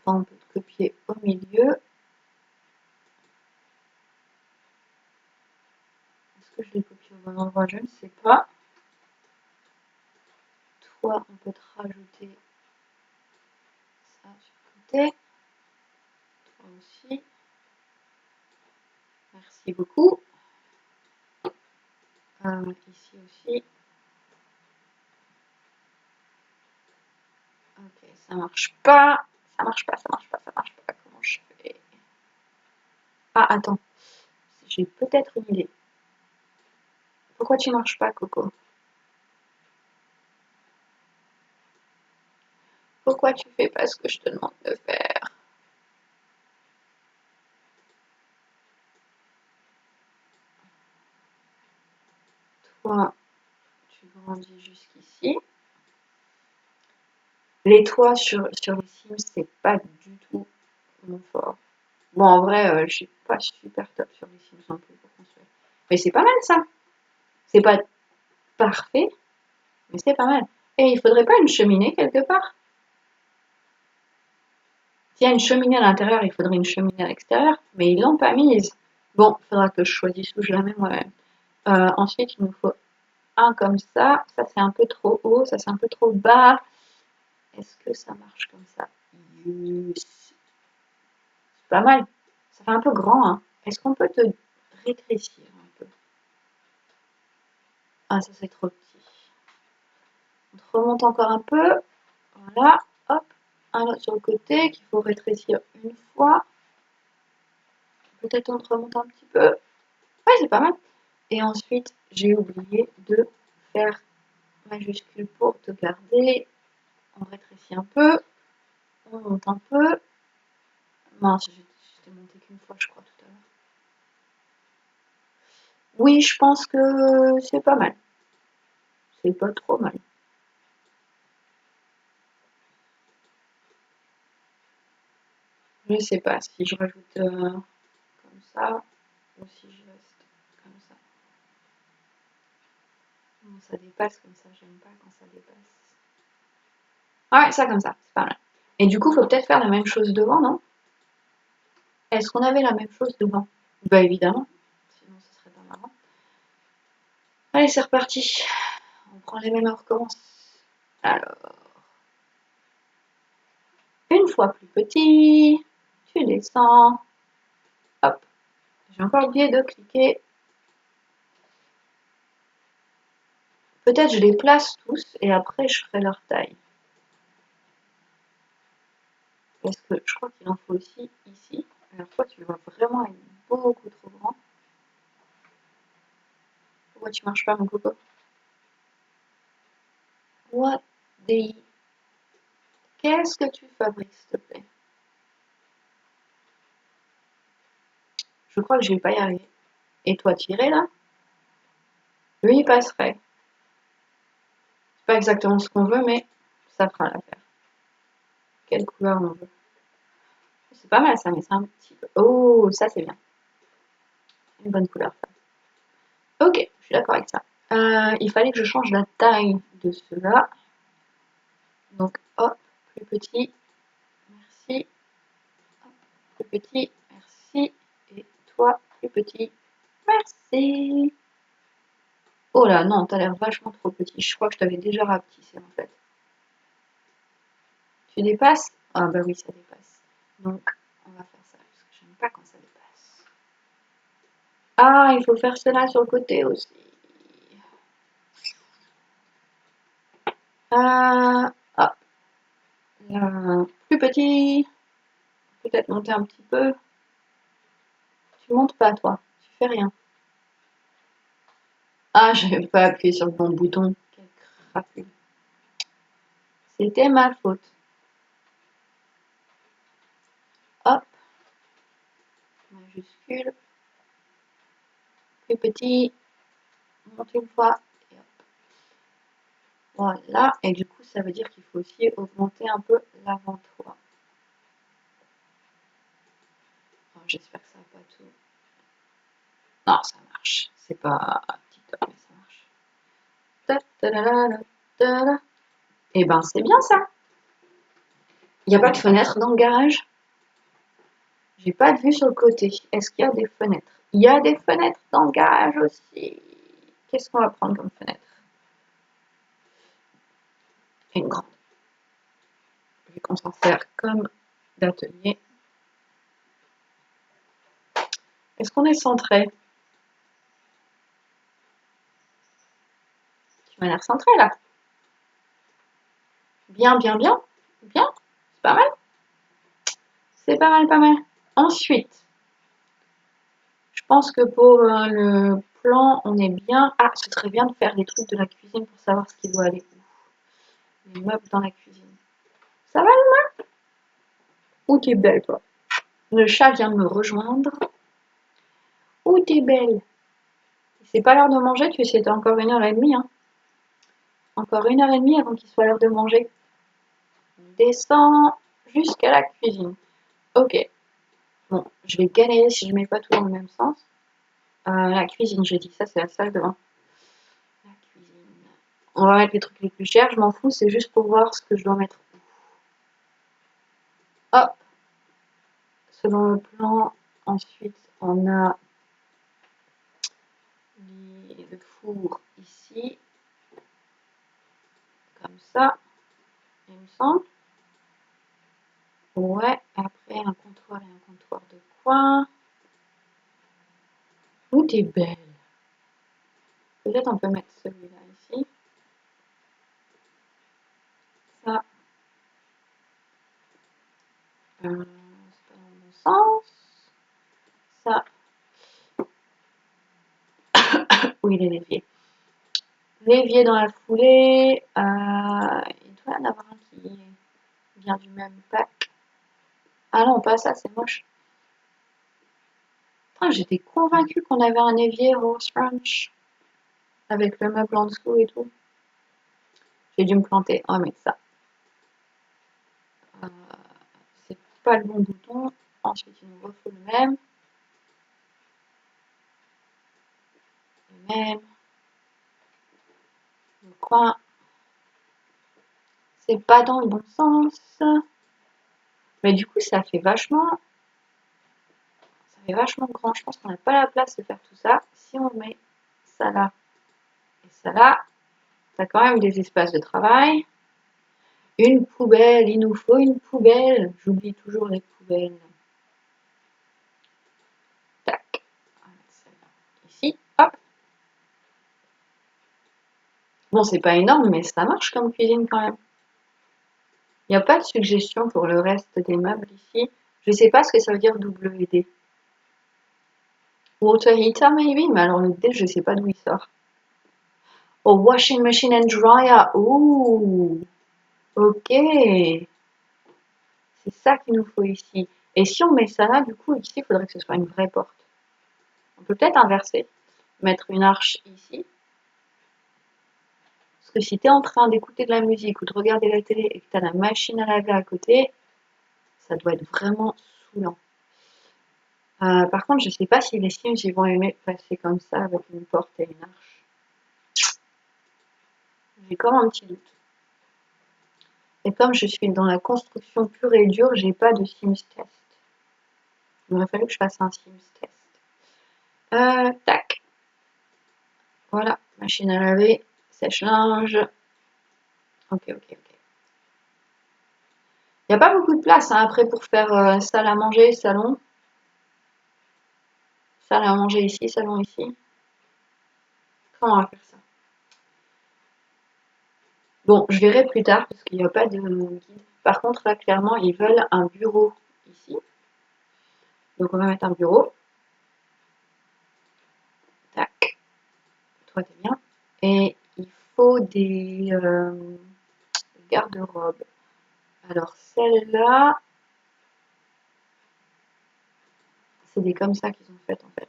Toi, on peut te copier au milieu. Est-ce que je l'ai copié au bon endroit? Je ne sais pas. Toi, on peut te rajouter ça sur le côté. Toi aussi. Merci beaucoup. Ici aussi. Ok, ça marche pas. Ça marche pas, ça marche pas, ça marche pas. Comment je fais? Ah, attends. J'ai peut-être une idée. Pourquoi tu marches pas, Coco? Pourquoi tu fais pas ce que je te demande de faire? Toi, tu grandis jusqu'ici. Les toits sur les Sims, c'est pas du tout mon fort. Bon, en vrai, je suis pas super top sur les Sims non plus pour construire. Mais c'est pas mal ça. C'est pas parfait, mais c'est pas mal. Et il faudrait pas une cheminée quelque part? S'il y a une cheminée à l'intérieur, il faudrait une cheminée à l'extérieur, mais ils l'ont pas mise. Bon, il faudra que je choisisse où je la mets moi-même. Ensuite, il nous faut un comme ça. Ça, c'est un peu trop haut. Ça, c'est un peu trop bas. Est-ce que ça marche comme ça? Yes. C'est pas mal. Ça fait un peu grand, hein. Est-ce qu'on peut te rétrécir un peu? Ah, ça, c'est trop petit. On te remonte encore un peu. Voilà. Hop. Un autre sur le côté qu'il faut rétrécir une fois. Peut-être on te remonte un petit peu. Ouais, c'est pas mal. Et ensuite, j'ai oublié de faire majuscule pour te garder. On rétrécit un peu. On monte un peu. Mince, je t'ai monté qu'une fois, je crois, tout à l'heure. Oui, je pense que c'est pas mal. C'est pas trop mal. Je sais pas si je rajoute comme ça ou si je reste comme ça. Non, ça dépasse comme ça, j'aime pas quand ça dépasse. Ah ouais, ça comme ça, c'est pas mal. Et du coup, faut peut-être faire la même chose devant, non? Est-ce qu'on avait la même chose devant? Bah évidemment, sinon ce serait pas marrant. Allez, c'est reparti. On prend les mêmes et on recommence. Alors, une fois plus petit, tu descends. Hop. J'ai encore oublié de cliquer. Peut-être je les place tous et après je ferai leur taille. Parce que je crois qu'il en faut aussi ici. Alors toi, tu vas vraiment être beaucoup trop grand. Pourquoi tu marches pas, mon coco? What the... Qu'est-ce que tu fabriques, s'il te plaît? Je crois que je vais pas y arriver. Et toi, tu irais là? Lui, il passerait. C'est pas exactement ce qu'on veut, mais ça fera l'affaire. Quelle couleur on veut? C'est pas mal ça, mais c'est un petit peu... Oh, ça c'est bien. Une bonne couleur, ça. Ok, je suis d'accord avec ça. Il fallait que je change la taille de ceux-là. Donc, hop, plus petit. Merci. Hop, plus petit. Merci. Et toi, plus petit. Merci. Oh là, non, t'as l'air vachement trop petit. Je crois que je t'avais déjà rapetissé en fait. Tu dépasses? Ah bah oui, ça dépasse. Donc, on va faire ça, parce que j'aime pas quand ça dépasse. Ah, il faut faire cela sur le côté aussi. Hop. Là, plus petit. Peut-être monter un petit peu. Tu montes pas, toi. Tu fais rien. Ah, j'avais pas appuyé sur le bon bouton. Quel crapule. C'était ma faute. Hop. majuscule, plus petit, monte une fois, et hop. Voilà, et du coup ça veut dire qu'il faut aussi augmenter un peu l'avant-toit. J'espère que ça va pas tout. Non, ça marche. C'est pas TikTok, mais ça marche. Et ben c'est bien ça. Il n'y a pas de fenêtre dans le garage? J'ai pas de vue sur le côté. Est-ce qu'il y a des fenêtres? Il y a des fenêtres dans le garage aussi. Qu'est-ce qu'on va prendre comme fenêtre? Une grande. Vu qu'on s'en sert comme d'atelier. Est-ce qu'on est centré? Tu m'as l'air centré là. Bien, bien, bien. Bien. C'est pas mal. C'est pas mal, pas mal. Ensuite, je pense que pour le plan, on est bien. Ah, c'est très bien de faire les trucs de la cuisine pour savoir ce qui doit aller où. Les meubles dans la cuisine. Ça va, le Ou t'es belle, toi? Le chat vient de me rejoindre. Ou t'es belle? C'est pas l'heure de manger, tu sais, t'as encore 1h30. Hein. Encore 1h30 avant qu'il soit l'heure de manger. On descend jusqu'à la cuisine. Ok. Bon, je vais galérer si je mets pas tout dans le même sens. La cuisine, j'ai dit ça, c'est la salle de bain. La cuisine. On va mettre les trucs les plus chers, je m'en fous, c'est juste pour voir ce que je dois mettre. Hop. Selon le plan, ensuite, on a le four ici. Comme ça, il me semble. Ouais, après un comptoir et un comptoir de coin. Ouh, t'es belle. Peut-être on peut mettre celui-là ici. Ça, c'est pas dans le bon sens. Ça, oui, les l'évier. L'évier dans la foulée. Il doit y en avoir un qui vient du même pack. Ah non, pas ça, c'est moche. J'étais convaincue qu'on avait un évier Rose Ranch avec le meuble en dessous et tout. J'ai dû me planter. On va mettre ça. C'est pas le bon bouton. Ensuite, il nous refaut le même. Le même. Le coin. C'est pas dans le bon sens. Mais du coup, ça fait vachement grand. Je pense qu'on n'a pas la place de faire tout ça. Si on met ça là et ça là, ça a quand même des espaces de travail. Une poubelle, il nous faut une poubelle. J'oublie toujours les poubelles. Tac. On va mettre celle-là ici. Hop. Bon, c'est pas énorme, mais ça marche comme cuisine quand même. Il n'y a pas de suggestion pour le reste des meubles ici. Je sais pas ce que ça veut dire WD. Water heater maybe, mais alors le D, je sais pas d'où il sort. Oh, washing machine and dryer. Ouh, ok. C'est ça qu'il nous faut ici. Et si on met ça là, du coup, ici, il faudrait que ce soit une vraie porte. On peut peut-être inverser. Mettre une arche ici. Parce que si tu es en train d'écouter de la musique ou de regarder la télé et que tu as la machine à laver à côté, ça doit être vraiment saoulant. Par contre, je ne sais pas si les Sims ils vont aimer passer comme ça avec une porte et une arche. J'ai comme un petit doute. Et comme je suis dans la construction pure et dure, j'ai pas de Sims test. Il aurait fallu que je fasse un Sims test. Tac. Voilà, machine à laver, sèche-linge. Ok, ok, ok. Il n'y a pas beaucoup de place hein, après pour faire salle à manger, salon. Salle à manger ici, salon ici. Comment on va faire ça? Bon, je verrai plus tard parce qu'il n'y a pas de guide. Par contre, là, clairement, ils veulent un bureau ici. Donc, on va mettre un bureau. Tac. Toi, t'es bien. Et il faut des garde-robes. Alors, celle-là, C'est des comme ça qu'ils ont fait en fait.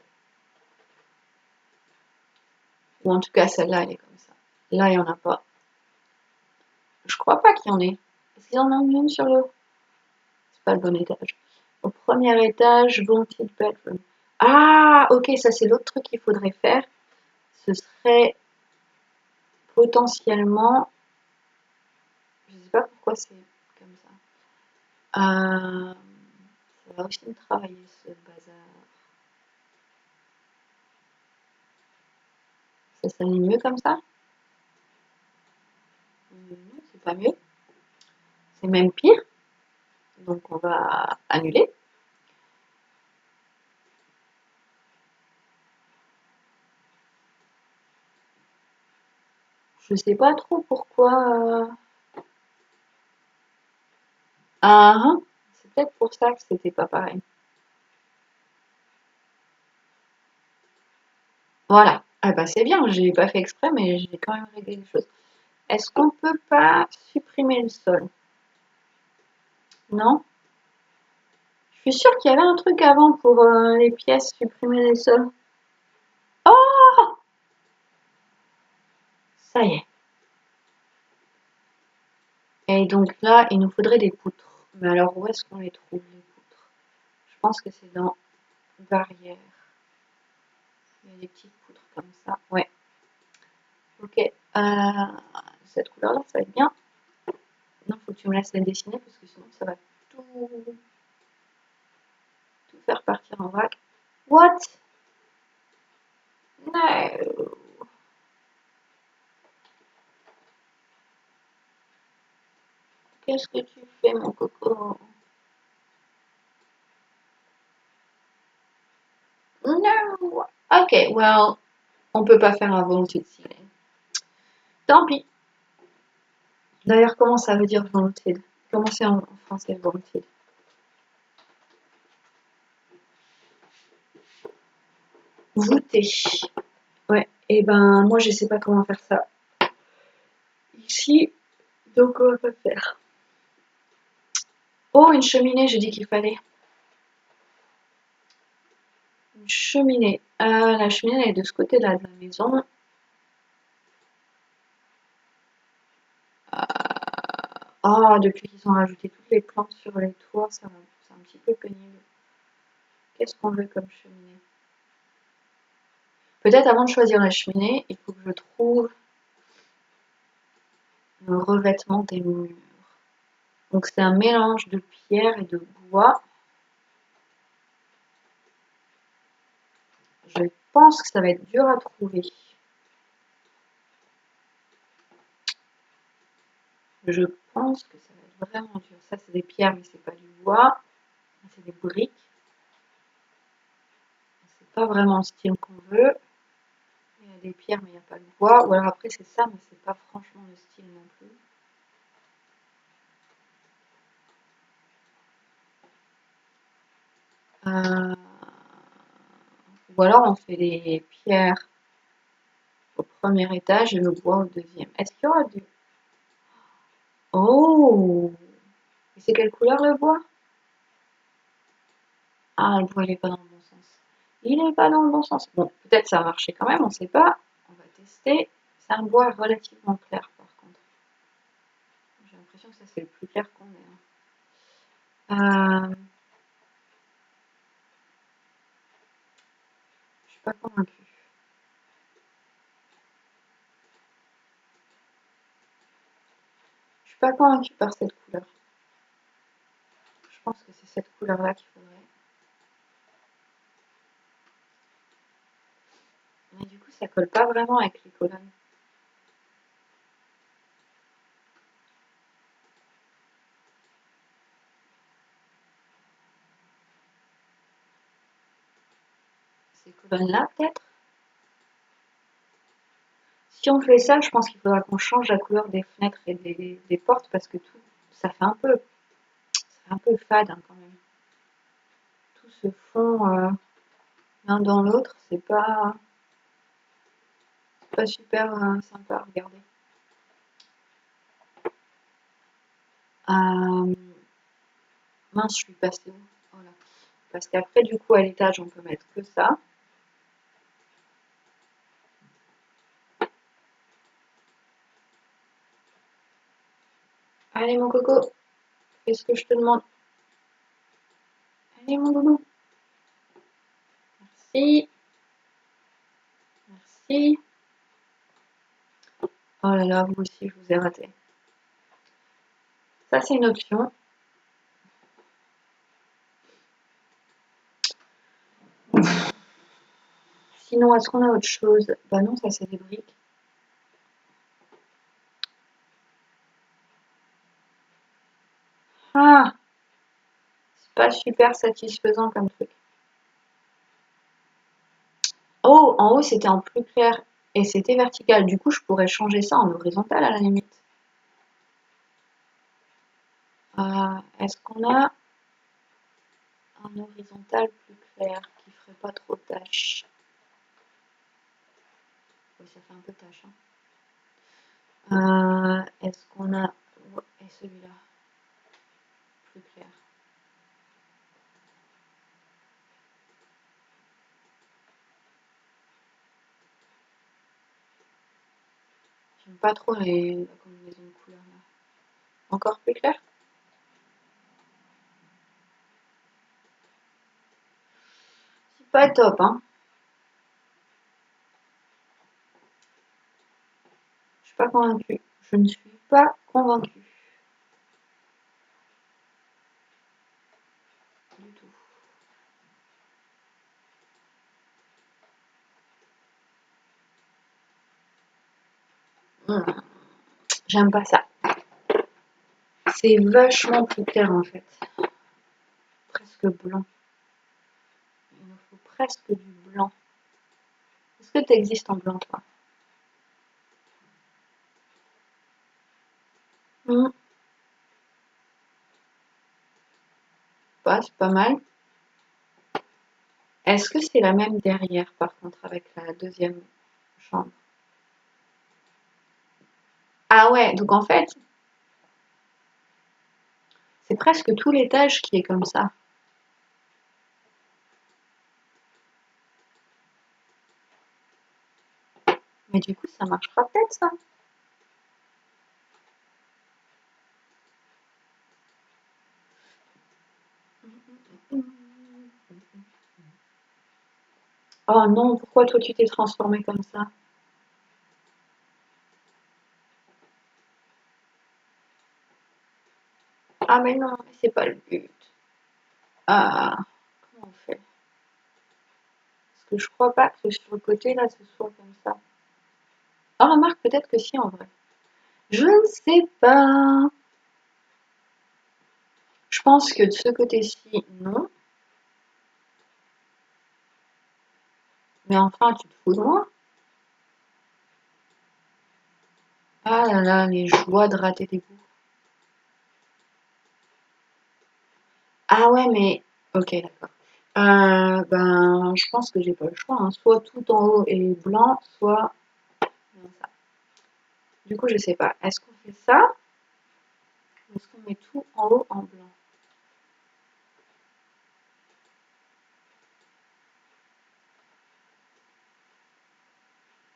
Ou en tout cas, celle-là, elle est comme ça. Là, il n'y en a pas. Je crois pas qu'il y en ait. Est-ce qu'il y en a une sur le... C'est pas le bon étage. Au premier étage, Vaulted Bedroom. Ah, ok, ça c'est l'autre truc qu'il faudrait faire. Ce serait potentiellement... Je sais pas pourquoi c'est comme ça. Ça va aussi me travailler ce bazar. Ça s'aligne mieux comme ça? Non, c'est pas mieux. C'est même pire. Donc on va annuler. Je sais pas trop pourquoi. Ah, c'est peut-être pour ça que c'était pas pareil. Voilà. Ah bah c'est bien, j'ai pas fait exprès, mais j'ai quand même réglé les choses. Est-ce qu'on peut pas supprimer le sol? Non? Je suis sûre qu'il y avait un truc avant pour les pièces, supprimer les sols. Oh! Ça y est. Et donc là, il nous faudrait des poutres. Mais alors, où est-ce qu'on les trouve, les poutres? Je pense que c'est dans barrière. Il y a des petites poutres comme ça. Ouais. Ok. Cette couleur-là, ça va être bien. Non, faut que tu me laisses la dessiner parce que sinon, ça va tout faire partir en vrac. What? No. Qu'est-ce que tu fais, mon coco? No. Ok, well, on peut pas faire un volonté de ceiling. Tant pis. D'ailleurs, comment ça veut dire volonté? Comment c'est en français volonté? Voûté. Ouais, et ben moi je sais pas comment faire ça ici, donc on va pas faire. Oh, une cheminée, j'ai dit qu'il fallait. Une cheminée. La cheminée elle est de ce côté-là de la maison. Ah, depuis qu'ils ont rajouté toutes les plantes sur les toits, c'est un petit peu pénible. Qu'est-ce qu'on veut comme cheminée? Peut-être avant de choisir la cheminée, il faut que je trouve le revêtement des murs. Donc c'est un mélange de pierre et de bois. Je pense que ça va être dur à trouver. Je pense que ça va être vraiment dur. Ça, c'est des pierres, mais c'est pas du bois. C'est des briques. C'est pas vraiment le style qu'on veut. Il y a des pierres, mais il n'y a pas de bois. Ou alors après, c'est ça, mais c'est pas franchement le style non plus. Ou alors, on fait les pierres au premier étage et le bois au deuxième. Est-ce qu'il y aura du... Oh! Et c'est quelle couleur le bois? Ah, le bois, il est pas dans le bon sens. Il est pas dans le bon sens. Bon, peut-être ça a marché quand même, on sait pas. On va tester. C'est un bois relativement clair, par contre. J'ai l'impression que ça, c'est le plus clair qu'on ait. Je suis pas convaincue. Je suis pas convaincue par cette couleur. Je pense que c'est cette couleur-là qu'il faudrait. Mais du coup, ça colle pas vraiment avec les colonnes. Ces colonnes-là, peut-être? Si on fait ça, je pense qu'il faudra qu'on change la couleur des fenêtres et des portes parce que tout, ça fait un peu fade hein, quand même. Tout se fond l'un dans l'autre, c'est pas super sympa à regarder. Mince, je suis passée où? Voilà. Parce qu'après, du coup, à l'étage, on peut mettre que ça. Allez, mon coco, fais ce que je te demande. Allez, mon doudou. Merci. Merci. Oh là là, vous aussi, je vous ai raté. Ça, c'est une option. Sinon, est-ce qu'on a autre chose? Bah non, ça, c'est des briques. Ah, c'est pas super satisfaisant comme truc. Oh, en haut, c'était en plus clair et c'était vertical. Du coup, je pourrais changer ça en horizontal à la limite. Est-ce qu'on a un horizontal plus clair qui ferait pas trop de tâches? Oui, ça fait un peu de tâches. Hein. Est-ce qu'on a... Et celui-là, plus clair. J'aime pas trop la combinaison de couleurs là. Encore plus clair? C'est pas top, hein. Je suis pas convaincue. Je ne suis pas convaincue. Du tout. J'aime pas ça. C'est vachement plus clair en fait. Presque blanc. Il nous faut presque du blanc. Est-ce que tu existes en blanc, toi? C'est pas mal. Est-ce que c'est la même derrière, par contre, avec la deuxième chambre? Ah ouais, donc en fait, c'est presque tout l'étage qui est comme ça. Mais du coup, ça marchera peut-être, ça. Oh non, pourquoi toi tu t'es transformé comme ça? Ah mais non, c'est pas le but. Ah, comment on fait? Parce que je crois pas que sur le côté là, ce soit comme ça. Ah, remarque, peut-être que si en vrai. Je ne sais pas. Je pense que de ce côté-ci, non. Mais enfin, tu te fous de moi? Ah là là, les joies de rater des bouts. Ah ouais, mais... Ok, d'accord. Ben, je pense que j'ai pas le choix, hein. Soit tout en haut est blanc, soit ça. Du coup, je sais pas. Est-ce qu'on fait ça? Ou est-ce qu'on met tout en haut en blanc?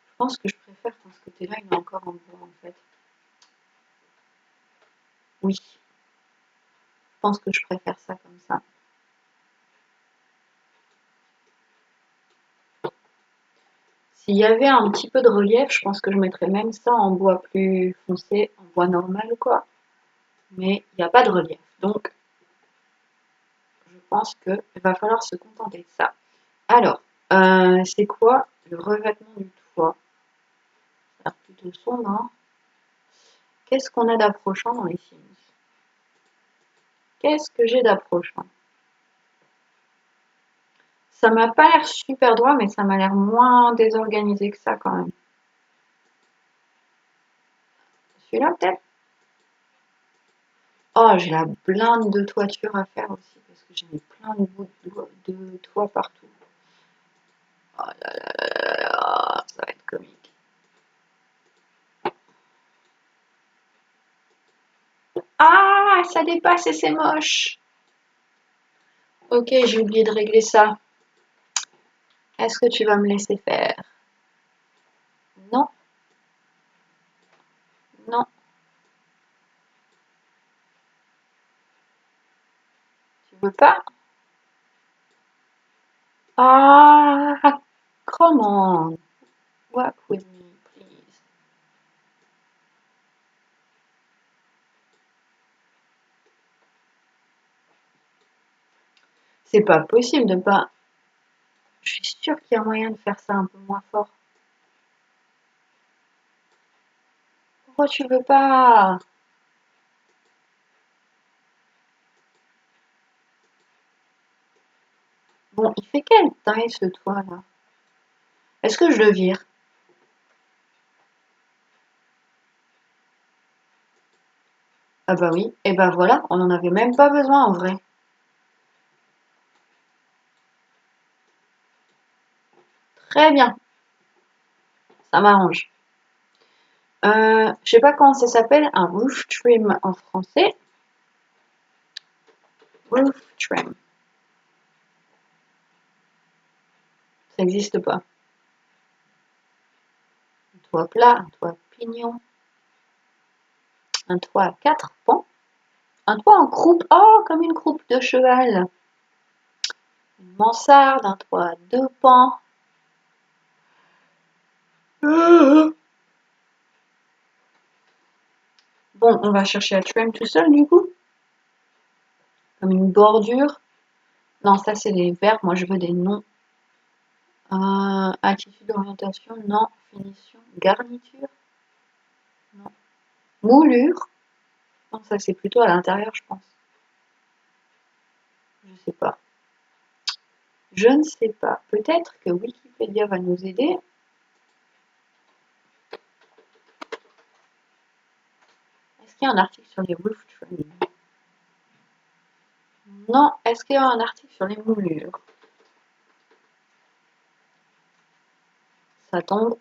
Je pense que je préfère quand ce côté-là, il est encore en blanc, en fait. Oui, je pense que je préfère ça comme ça. S'il y avait un petit peu de relief, je pense que je mettrais même ça en bois plus foncé, en bois normal, quoi. Mais il n'y a pas de relief. Donc, je pense qu'il va falloir se contenter de ça. Alors, c'est quoi le revêtement du toit? Ça a l'air plutôt sombre, hein. Qu'est-ce qu'on a d'approchant dans les Sims? Qu'est-ce que j'ai d'approchant? Ça m'a pas l'air super droit, mais ça m'a l'air moins désorganisé que ça quand même. Celui-là peut-être? Oh, j'ai la blinde de toiture à faire aussi, parce que j'ai mis plein de bouts de toit partout. Oh là là là là là, ça va être comique. Ah, ça dépasse et c'est moche. Ok, j'ai oublié de régler ça. Est-ce que tu vas me laisser faire? Non, non, tu veux pas? Ah, come on, work with me, please. C'est pas possible de pas. Je suis sûre qu'il y a moyen de faire ça un peu moins fort. Pourquoi tu veux pas? Bon, il fait quelle taille ce toit là? Est-ce que je le vire? Ah bah oui, et bah voilà, on en avait même pas besoin en vrai. Très bien, ça m'arrange. Je sais pas comment ça s'appelle, un roof trim en français. Roof trim, ça n'existe pas. Un toit plat, un toit pignon, un toit à 4 pans, un toit en croupe, oh comme une croupe de cheval. Une mansarde, un toit à 2 pans. Bon, on va chercher à trim tout seul du coup, comme une bordure. Non, ça c'est les verbes, moi je veux des noms. Attitude d'orientation, non. Finition, garniture, non. Moulure, non, ça c'est plutôt à l'intérieur, je pense. Je sais pas. Je ne sais pas. Peut-être que Wikipédia va nous aider. Est-ce qu'il y a un article sur les roof trimming? Non. Est-ce qu'il y a un article sur les moulures? Ça tombe.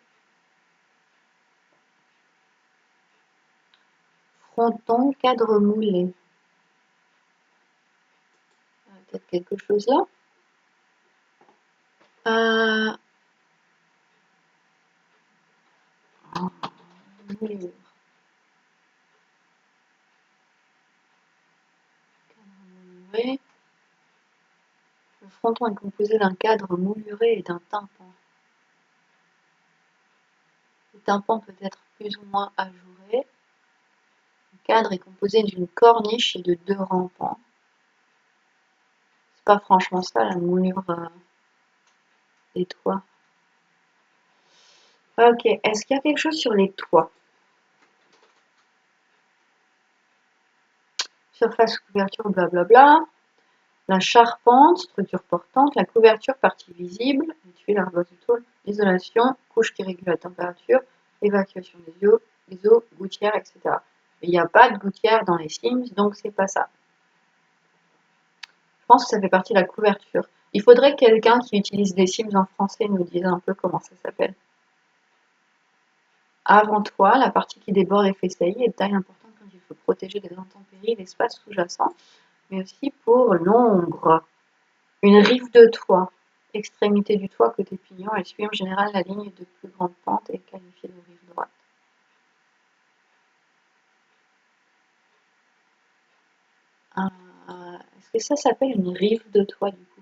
Fronton, cadre moulé. Peut-être quelque chose là. Euh, moulure. Mouluré. Le fronton est composé d'un cadre mouluré et d'un tympan. Le tympan peut être plus ou moins ajouré. Le cadre est composé d'une corniche et de 2 rampants. C'est pas franchement ça la moulure des toits. Ok, est-ce qu'il y a quelque chose sur les toits? Surface, couverture, blablabla. La charpente, structure portante. La couverture, partie visible. Les tuiles, ardoises du tôle. L'isolation, couche qui régule la température. Évacuation des eaux, gouttières, etc. Il n'y a pas de gouttière dans les Sims, donc c'est pas ça. Je pense que ça fait partie de la couverture. Il faudrait que quelqu'un qui utilise des Sims en français nous dise un peu comment ça s'appelle. Avant toi, la partie qui déborde et fait saillie est de taille importante quand il faut protéger des intempéries et l'espace sous-jacent, mais aussi pour l'ombre. Une rive de toit. Extrémité du toit côté pignon, elle suit en général la ligne de plus grande pente et est qualifiée de rive droite. Est-ce que ça s'appelle une rive de toit du coup?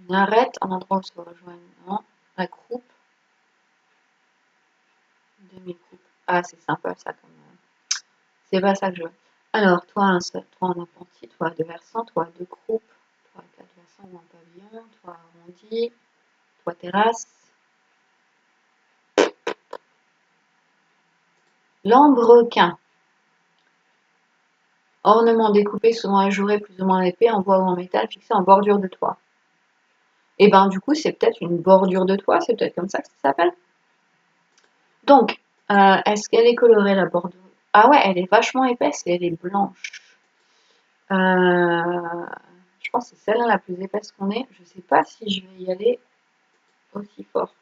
Une arête, un endroit où se rejoignent, non. La croupe, demi-croupe. Ah, c'est sympa ça comme. C'est pas ça que je veux. Alors, toi, un seul, toi en appentis, toi à 2 versants, toi à 2 croupes, toi à 4 versants ou un pavillon, toi arrondi, toi terrasse. Lambrequin. Ornement découpé, souvent ajouré, plus ou moins épais, en bois ou en métal, fixé en bordure de toit. Et ben du coup, c'est peut-être une bordure de toit, c'est peut-être comme ça que ça s'appelle. Donc, est-ce qu'elle est colorée la bordure? Ah ouais, elle est vachement épaisse et elle est blanche. Je pense que c'est celle-là la plus épaisse qu'on ait. Je sais pas si je vais y aller aussi fort.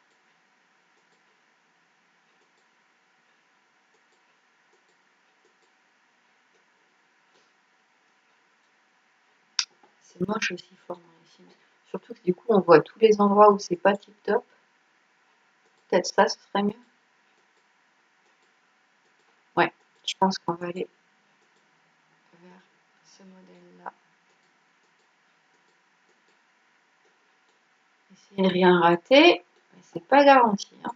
C'est moche aussi fort dans les Sims. Surtout que du coup on voit tous les endroits où c'est pas tip top. Peut-être ça, ce serait mieux. Ouais, je pense qu'on va aller vers ce modèle-là. Essayer de rien rater, mais c'est pas garanti. Hein.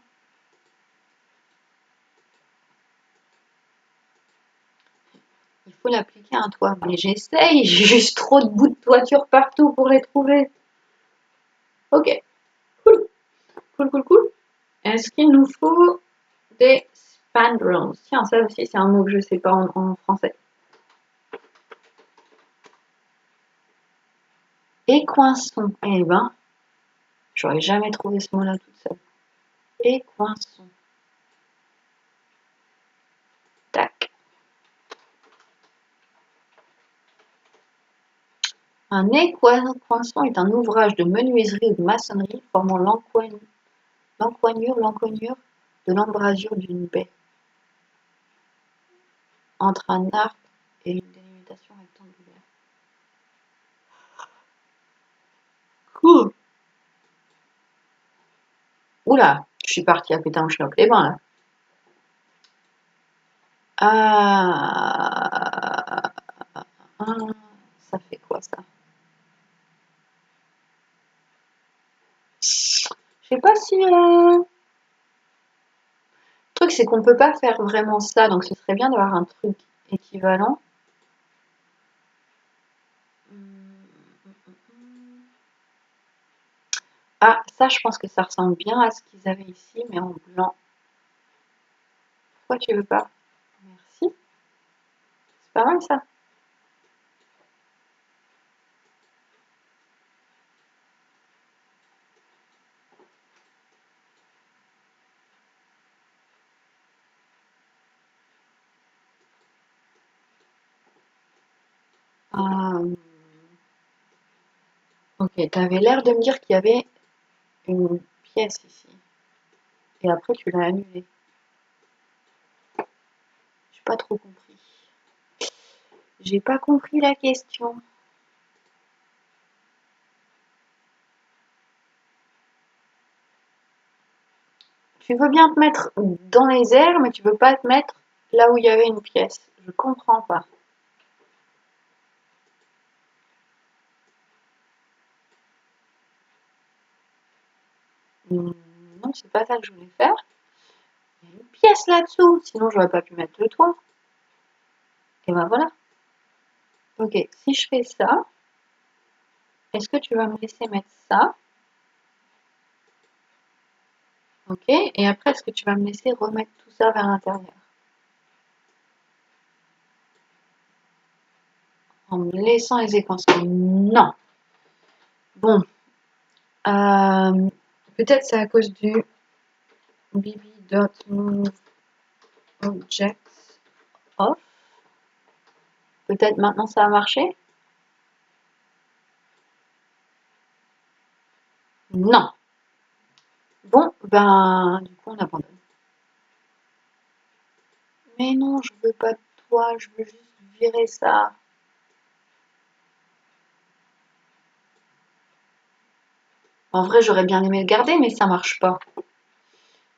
Il faut l'appliquer à un toit. Mais j'essaye, j'ai juste trop de bouts de toiture partout pour les trouver. Ok, cool, cool, cool, cool. Est-ce qu'il nous faut des spandrels? Tiens, ça aussi, c'est un mot que je sais pas en français. Écoinçon. Eh ben, j'aurais jamais trouvé ce mot-là toute seule. Écoinçon. Tac. Un écoinçon est un ouvrage de menuiserie ou de maçonnerie formant l'encoignure de l'embrasure d'une baie entre un arc et une délimitation rectangulaire. Cool. Oula, je suis partie à péter un schnock les bains là. Ah, ça fait quoi ça? Je sais pas si. Le truc c'est qu'on peut pas faire vraiment ça, donc ce serait bien d'avoir un truc équivalent. Ah, ça je pense que ça ressemble bien à ce qu'ils avaient ici, mais en blanc. Pourquoi tu veux pas? Merci. C'est pas mal ça. Ok, t'avais l'air de me dire qu'il y avait une pièce ici. Et après tu l'as annulée. J'ai pas trop compris. J'ai pas compris la question. Tu veux bien te mettre dans les airs, mais tu veux pas te mettre là où il y avait une pièce. Je comprends pas. Non, c'est pas ça que je voulais faire. Il y a une pièce là-dessous, sinon j'aurais pas pu mettre le toit. Et ben voilà. Ok, si je fais ça, est-ce que tu vas me laisser mettre ça? Ok, et après, est-ce que tu vas me laisser remettre tout ça vers l'intérieur? En me laissant les équations. Non. Bon. Peut-être c'est à cause du bb.move objects off. Peut-être maintenant ça a marché? Non. Bon, ben, du coup, on abandonne. Mais non, je veux pas de toi, je veux juste virer ça. En vrai, j'aurais bien aimé le garder, mais ça marche pas.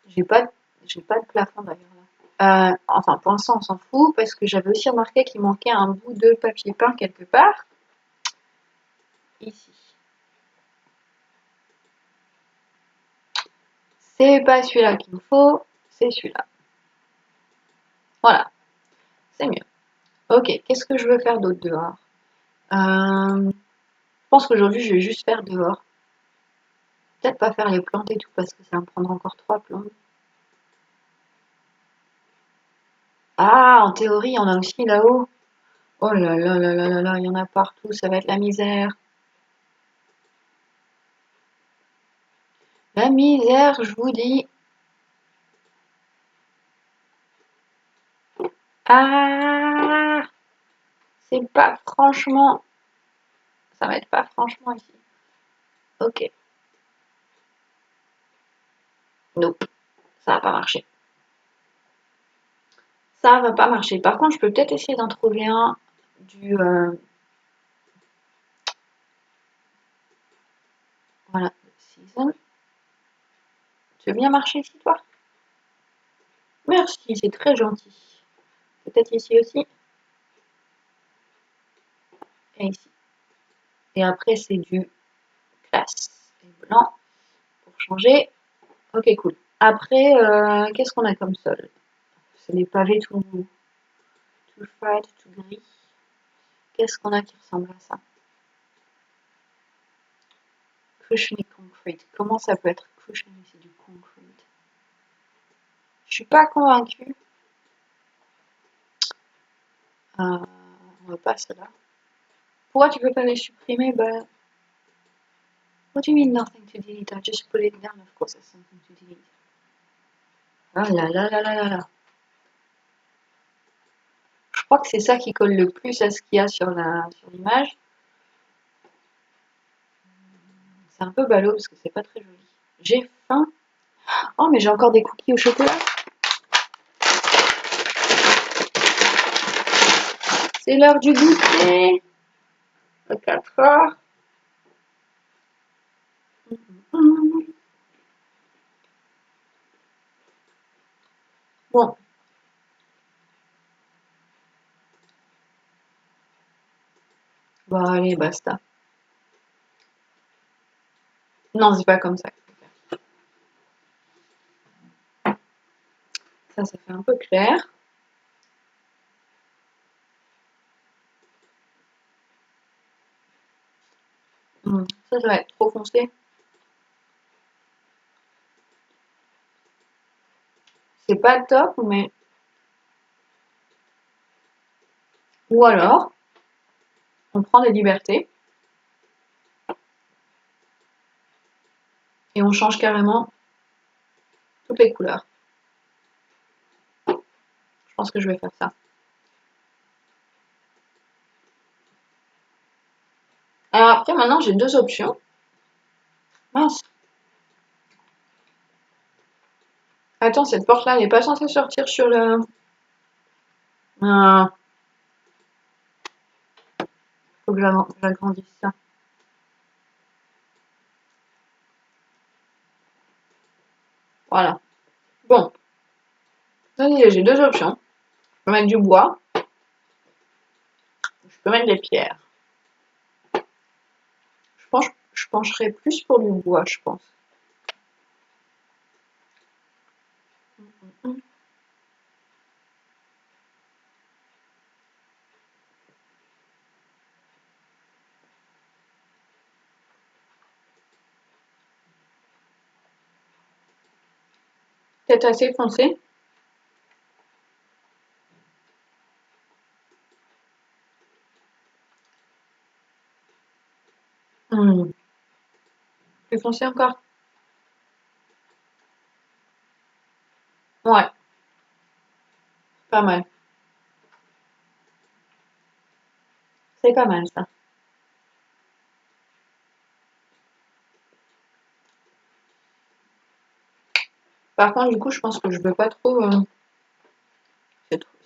J'ai pas, j'ai pas de plafond d'ailleurs là. Enfin, pour l'instant, on s'en fout parce que j'avais aussi remarqué qu'il manquait un bout de papier peint quelque part. Ici. C'est pas celui-là qu'il me faut, c'est celui-là. Voilà, c'est mieux. Ok, qu'est-ce que je veux faire d'autre dehors? Je pense qu'aujourd'hui, je vais juste faire dehors. Peut-être pas faire les plantes et tout parce que ça va me prendre encore 3 plantes. Ah, en théorie, il y en a aussi là-haut. Oh là là là là là là, il y en a partout, ça va être la misère. La misère, je vous dis. Ah, c'est pas franchement. Ça va être pas franchement ici. Ok. Nope. Ça va pas marcher. Ça va pas marcher. Par contre, je peux peut-être essayer d'en trouver un du. Voilà, season. Tu veux bien marcher ici, toi? Merci, c'est très gentil. Peut-être ici aussi. Et ici. Et après, c'est du classe et blanc pour changer. Ok, cool. Après, qu'est-ce qu'on a comme sol? C'est des pavés tout fat, tout gris. Qu'est-ce qu'on a qui ressemble à ça? Cushiony concrete. Comment ça peut être cushiony, c'est du concrete? Je suis pas convaincue. On va pas cela. Pourquoi tu peux pas les supprimer? Bah, what do you mean nothing to delete? I just put it down, of course there's something to delete. Ah là là là là là là. Je crois que c'est ça qui colle le plus à ce qu'il y a sur l'image. C'est un peu ballot parce que c'est pas très joli. J'ai faim. Oh, mais j'ai encore des cookies au chocolat. C'est l'heure du goûter. À 4 heures. Bon. Bon, allez, basta. Non, c'est pas comme ça. Ça fait un peu clair. Ça va être trop foncé. C'est pas top, mais... Ou alors, on prend des libertés. Et on change carrément toutes les couleurs. Je pense que je vais faire ça. Alors après, maintenant, j'ai deux options. Mince. Attends, cette porte-là, elle n'est pas censée sortir sur le... Faut que j'agrandisse ça. Voilà. Bon. J'ai deux options. Je peux mettre du bois. Je peux mettre des pierres. Je pencherai plus pour du bois, je pense. Peut-être assez foncé. Plus foncé encore. Ouais. Pas mal. C'est pas mal, ça. Par contre, du coup, je pense que je veux pas trop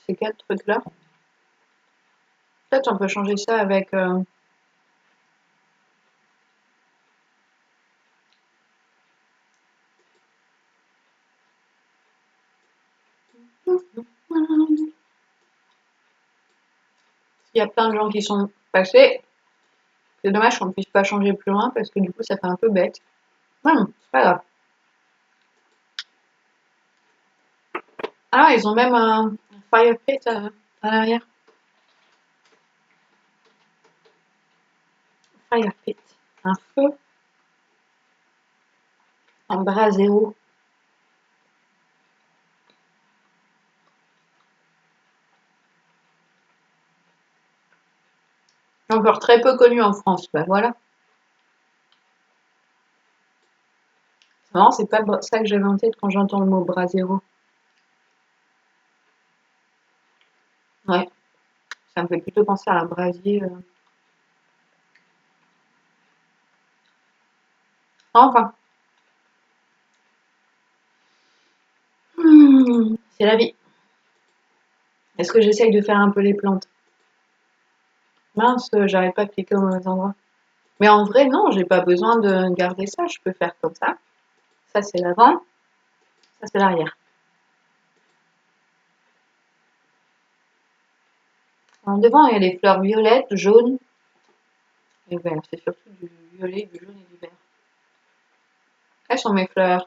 ces quatre trucs-là. Peut-être on peut changer ça avec... Il y a plein de gens qui sont passés. C'est dommage qu'on ne puisse pas changer plus loin parce que du coup, ça fait un peu bête. C'est pas grave. Ah, ils ont même un fire pit à l'arrière. Fire pit. Un feu. Un brasero. Encore très peu connu en France. Bah voilà. C'est marrant, c'est pas ça que j'avais en tête quand j'entends le mot brasero. Ouais. Ça me fait plutôt penser à un brasier. Enfin. C'est la vie. Est-ce que j'essaye de faire un peu les plantes? Mince, j'arrête pas de cliquer au mauvais endroit. Mais en vrai, non, j'ai pas besoin de garder ça. Je peux faire comme ça. Ça, c'est l'avant. Ça, c'est l'arrière. En devant, il y a les fleurs violettes, jaunes et verts. C'est surtout du violet, du jaune et du vert. Elles sont mes fleurs.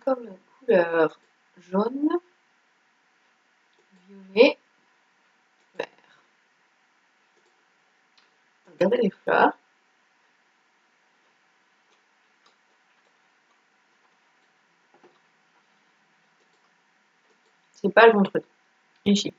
Comme couleur jaune, violet, vert. Regardez les fleurs. C'est pas le bon truc. Ici.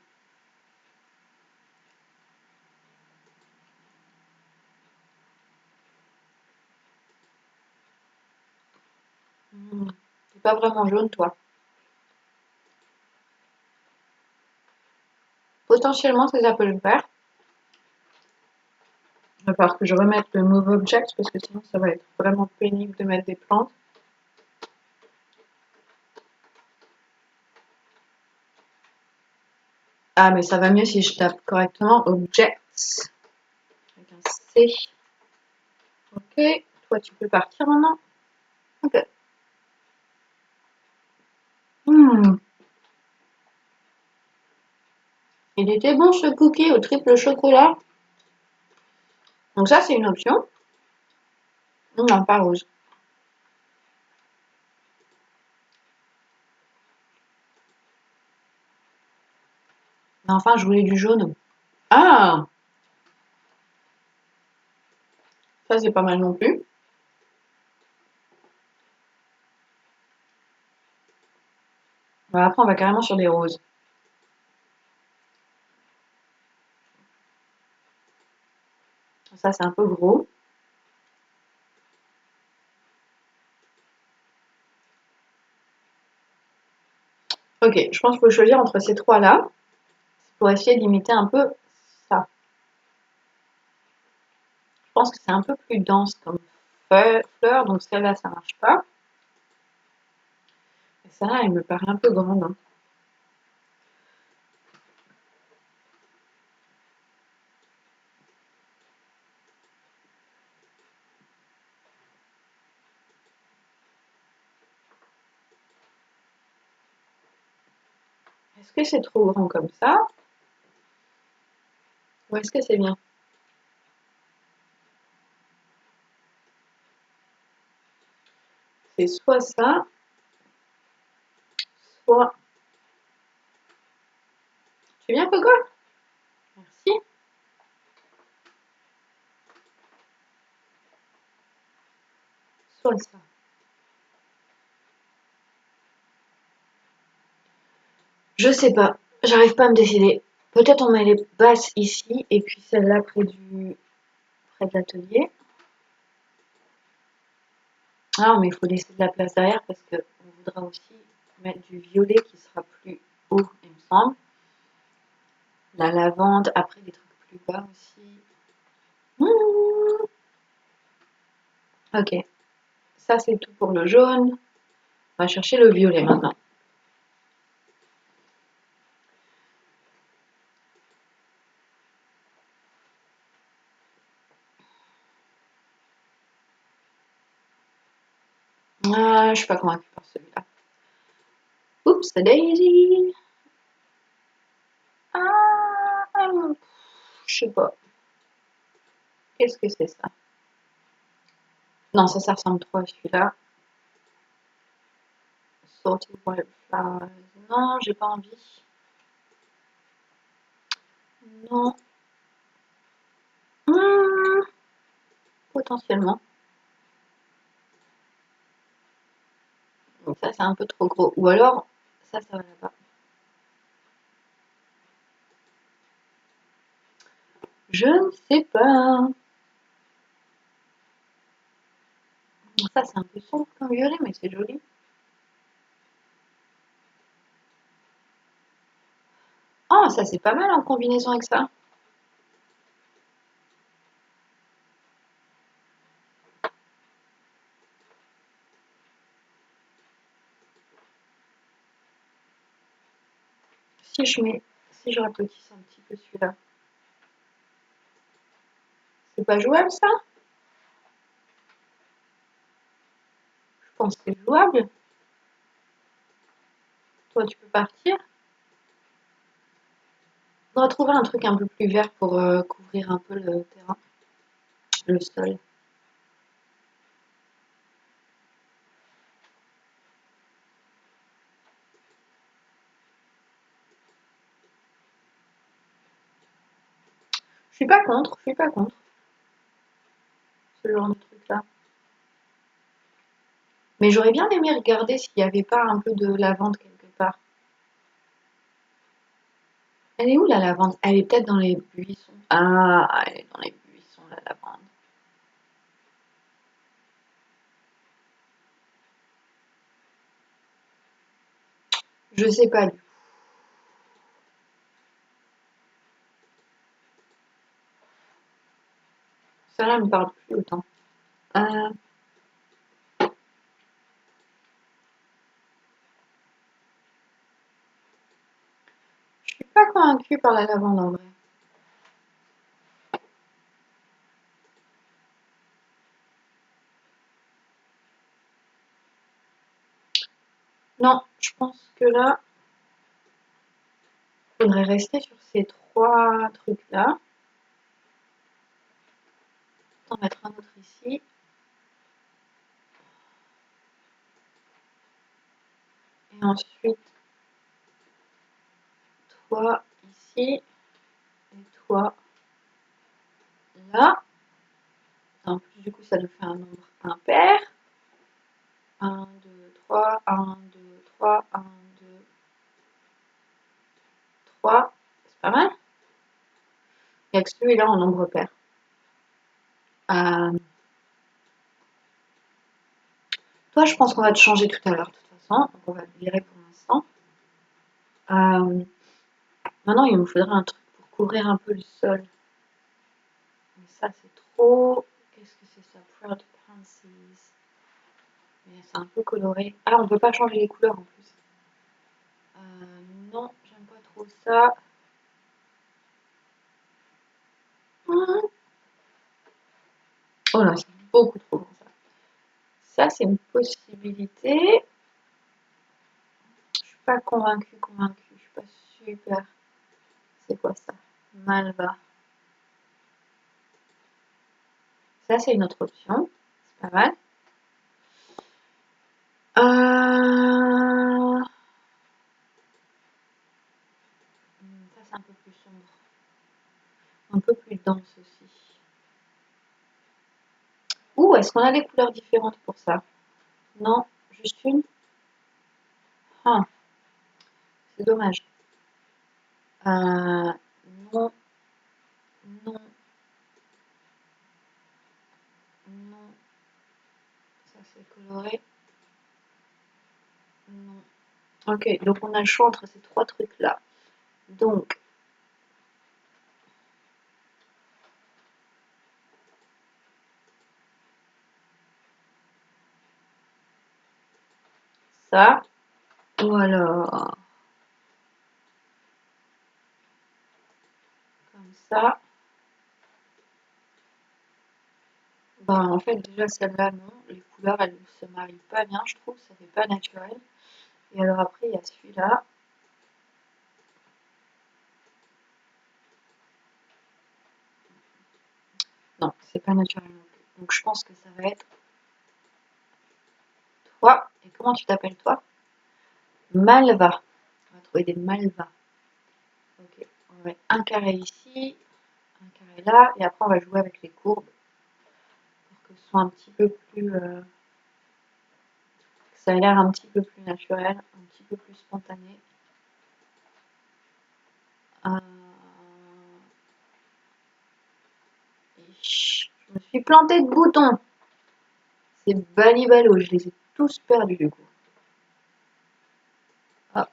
C'est pas vraiment jaune, toi. Potentiellement, ça peut le faire. Il va falloir que je remette le Move Object parce que sinon, ça va être vraiment pénible de mettre des plantes. Ah, mais ça va mieux si je tape correctement Objects. Avec un C. Ok. Toi, tu peux partir maintenant. Ok. Il était bon ce cookie au triple chocolat. Donc ça, c'est une option. Non, pas rose. Mais enfin, je voulais du jaune. Ah, ça c'est pas mal non plus. Voilà, après, on va carrément sur des roses. Ça, c'est un peu gros. Ok, je pense qu'il faut choisir entre ces trois-là pour essayer d'imiter un peu ça. Je pense que c'est un peu plus dense comme fleur, donc celle-là, ça marche pas. Et celle-là, elle me paraît un peu grande, hein. Est-ce que c'est trop grand comme ça? Ou est-ce que c'est bien? C'est soit ça, soit... Tu viens, Coco? Merci. Soit ça. Je sais pas. J'arrive pas à me décider. Peut-être on met les basses ici et puis celle-là près de l'atelier. Ah, mais il faut laisser de la place derrière parce qu'on voudra aussi mettre du violet qui sera plus haut, il me semble. La lavande, après des trucs plus bas aussi. Mmh. Ok, ça c'est tout pour le jaune. On va chercher le violet maintenant. Ah, je suis pas convaincue par celui-là. Oups, Daisy. Ah, je sais pas. Qu'est-ce que c'est ça? Non, ça ressemble trop à celui-là. Sorted Wildflowers. Non, j'ai pas envie. Non. Mmh, potentiellement. Donc ça, c'est un peu trop gros. Ou alors, ça va là-bas. Je ne sais pas. Ça, c'est un peu sombre comme violet, mais c'est joli. Oh, ça, c'est pas mal en combinaison avec ça. Si je rapetisse un petit peu celui-là. C'est pas jouable ça? Je pense que c'est jouable. Toi, tu peux partir. On va trouver un truc un peu plus vert pour couvrir un peu le terrain, le sol. Je suis pas contre, ce genre de truc-là. Mais j'aurais bien aimé regarder s'il n'y avait pas un peu de lavande quelque part. Elle est où la lavande? Elle est peut-être dans les buissons. Ah, elle est dans les buissons, la lavande. Je sais pas du tout. Ça là me parle plus autant. Euh, je suis pas convaincue par la lavande en vrai. Non, je pense que là, il faudrait rester sur ces trois trucs-là. On va mettre un autre ici. Et ensuite, toi ici. Et toi là. En plus, du coup, ça nous fait un nombre impair. 1, 2, 3, 1, 2, 3, 1, 2, 3. C'est pas mal. Il n'y a que celui-là en nombre pair. Euh, Toi, je pense qu'on va te changer tout à l'heure, de toute façon. Donc, on va te virer pour l'instant. Maintenant, il me faudrait un truc pour couvrir un peu le sol. Mais ça, c'est trop. Qu'est-ce que c'est ça? Proud Pansies. Mais c'est un peu coloré. Ah, on peut pas changer les couleurs en plus. Non, j'aime pas trop ça. Oh là, c'est beaucoup trop long ça. Ça, c'est une possibilité. Je suis pas convaincue. Je suis pas super. C'est quoi ça? Malva. Ça, c'est une autre option. C'est pas mal. Ça, c'est un peu plus sombre. Un peu plus dense aussi. Ou est-ce qu'on a des couleurs différentes pour ça? Non, juste une? Ah, c'est dommage. Non, non, non. Ça, c'est coloré. Non. Ok, donc on a le choix entre ces trois trucs-là. Donc, ça, ou alors, comme ça. Bah, en fait, déjà, celle-là, non. Les couleurs, elles ne se marient pas bien, je trouve. Ça fait pas naturel. Et alors après, il y a celui-là. Non, c'est pas naturel non plus. Donc, je pense que ça va être toi. Et comment tu t'appelles, toi? Malva. On va trouver des malvas. Ok, on va mettre un carré ici, un carré là, et après on va jouer avec les courbes pour que ce soit un petit peu plus, que ça ait l'air un petit peu plus naturel, un petit peu plus spontané. Je me suis plantée de boutons. C'est balibalo, je les ai tous perdus du coup. Hop.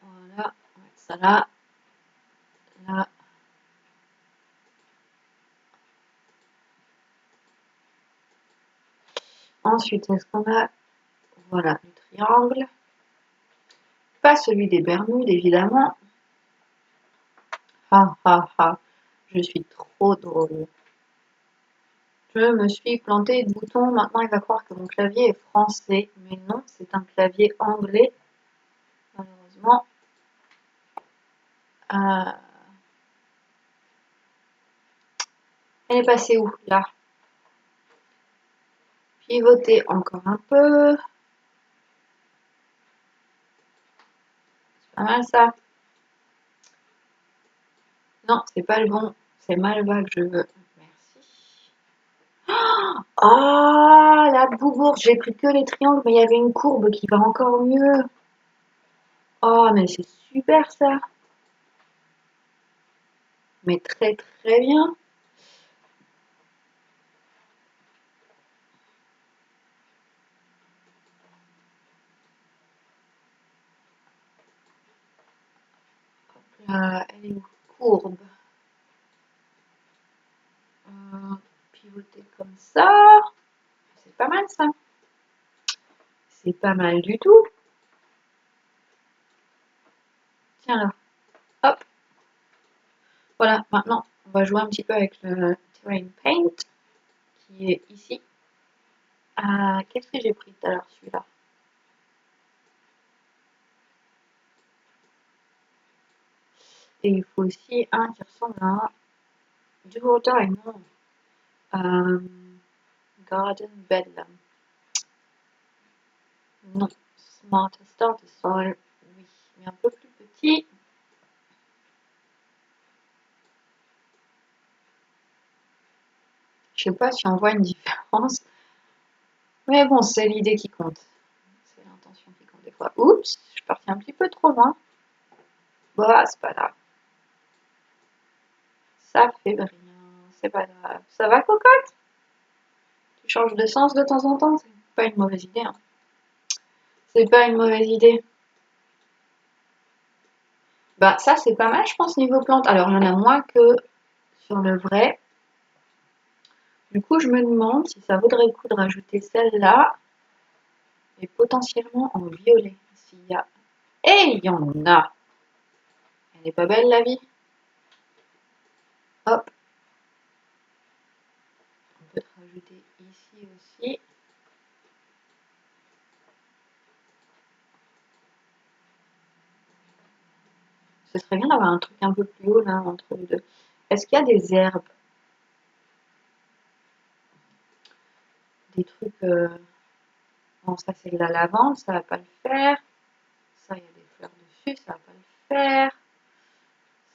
Voilà, on va mettre ça là, là. Ensuite, est-ce qu'on a, voilà, le triangle. pas celui des Bermudes, évidemment. Ha ha ha, je suis trop drôle. Je me suis planté de bouton. Maintenant, il va croire que mon clavier est français. Mais non, c'est un clavier anglais. Malheureusement. Elle est passée où? Là. Pivoter encore un peu. C'est pas mal ça. Non, c'est pas le bon. C'est Malva que je veux. Merci. Ah, la boubourge. J'ai pris que les triangles, mais il y avait une courbe qui va encore mieux. Oh, mais c'est super ça. Mais très très bien. Elle est où? Courbe. Pivoter comme ça. C'est pas mal ça. C'est pas mal du tout. Tiens là. Hop. Voilà, maintenant, on va jouer un petit peu avec le Terrain Paint qui est ici. Qu'est-ce que j'ai pris tout à l'heure, celui-là? Et il faut aussi un qui ressemble à du water et non. Garden Bedlam. Non. Smart Start Soil. Oui, mais un peu plus petit. Je sais pas si on voit une différence. Mais bon, c'est l'idée qui compte. C'est l'intention qui compte des fois. Oups, je suis partie un petit peu trop loin. Bah, c'est pas grave. Ça fait rien. C'est pas grave. Ça va, cocotte? Tu changes de sens de temps en temps? C'est pas une mauvaise idée. Hein. C'est pas une mauvaise idée. Bah, ça, c'est pas mal, je pense, niveau plante. Alors, il y en a moins que sur le vrai. Du coup, je me demande si ça vaudrait le coup de rajouter celle-là. Et potentiellement en violet. S'il y a. Et il y en a! Elle n'est pas belle, la vie? Hop. On peut te rajouter ici aussi. Ce serait bien d'avoir un truc un peu plus haut, là, entre les deux. Est-ce qu'il y a des herbes? Des trucs... Bon, ça, c'est de la lavande, ça va pas le faire. Ça, il y a des fleurs dessus, ça va pas le faire.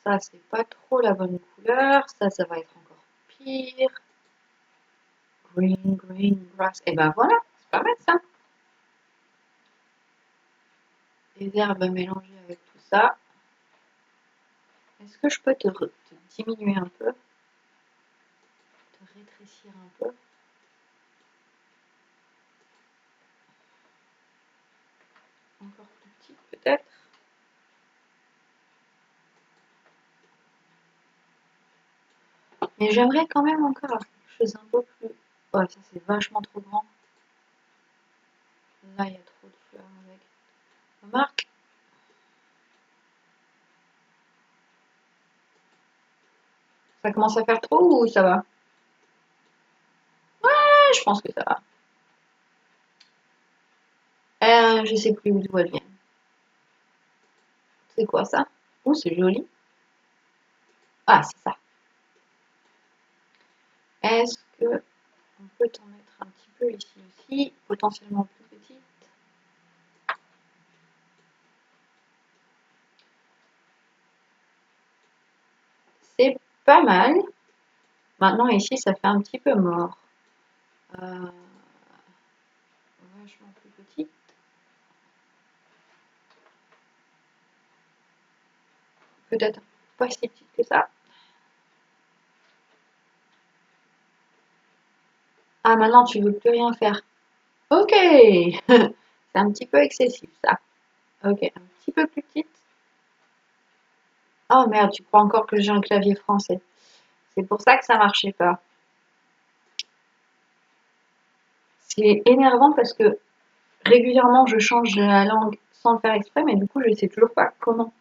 Ça, c'est pas trop la bonne couleur. Ça va être encore pire. Green grass. Et ben voilà, c'est pas mal ça. Les herbes mélangées avec tout ça. Est-ce que je peux te diminuer un peu? Te rétrécir un peu? Encore plus petit peut-être? Mais j'aimerais quand même encore quelque chose un peu plus... Ouais, ça c'est vachement trop grand. Là, il y a trop de fleurs avec. Remarque. Ça commence à faire trop ou ça va? Ouais, je pense que ça va. Je sais plus d'où elle vient. C'est quoi ça? Oh, c'est joli. Ah, c'est ça. Est-ce que on peut t'en mettre un petit peu ici aussi, potentiellement plus petite? C'est pas mal. Maintenant, ici, ça fait un petit peu mort. Vachement plus petite. Peut-être pas si petite que ça. Ah, maintenant, tu veux plus rien faire. Ok. C'est un petit peu excessif, ça. Ok, un petit peu plus petite. Oh merde, tu crois encore que j'ai un clavier français. C'est pour ça que ça marchait pas. C'est énervant parce que régulièrement je change de la langue sans le faire exprès, mais du coup, je sais toujours pas comment.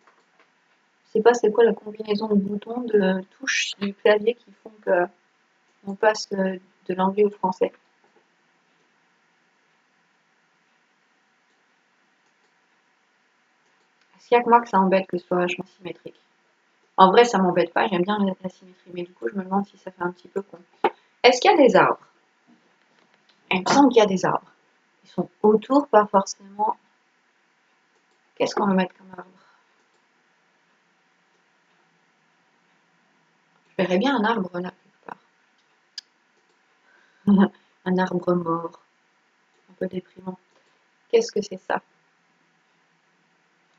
Je sais pas c'est quoi la combinaison de boutons, de touches du clavier qui font que on passe de l'anglais au français. Est-ce qu'il y a que moi que ça embête que ce soit vachement symétrique? En vrai, ça m'embête pas, j'aime bien la symétrie, mais du coup, je me demande si ça fait un petit peu con. Est-ce qu'il y a des arbres? Il me semble qu'il y a des arbres. Ils sont autour, pas forcément. Qu'est-ce qu'on va mettre comme arbre? Je verrais bien un arbre là, quelque part. Un arbre mort. Un peu déprimant. Qu'est-ce que c'est ça?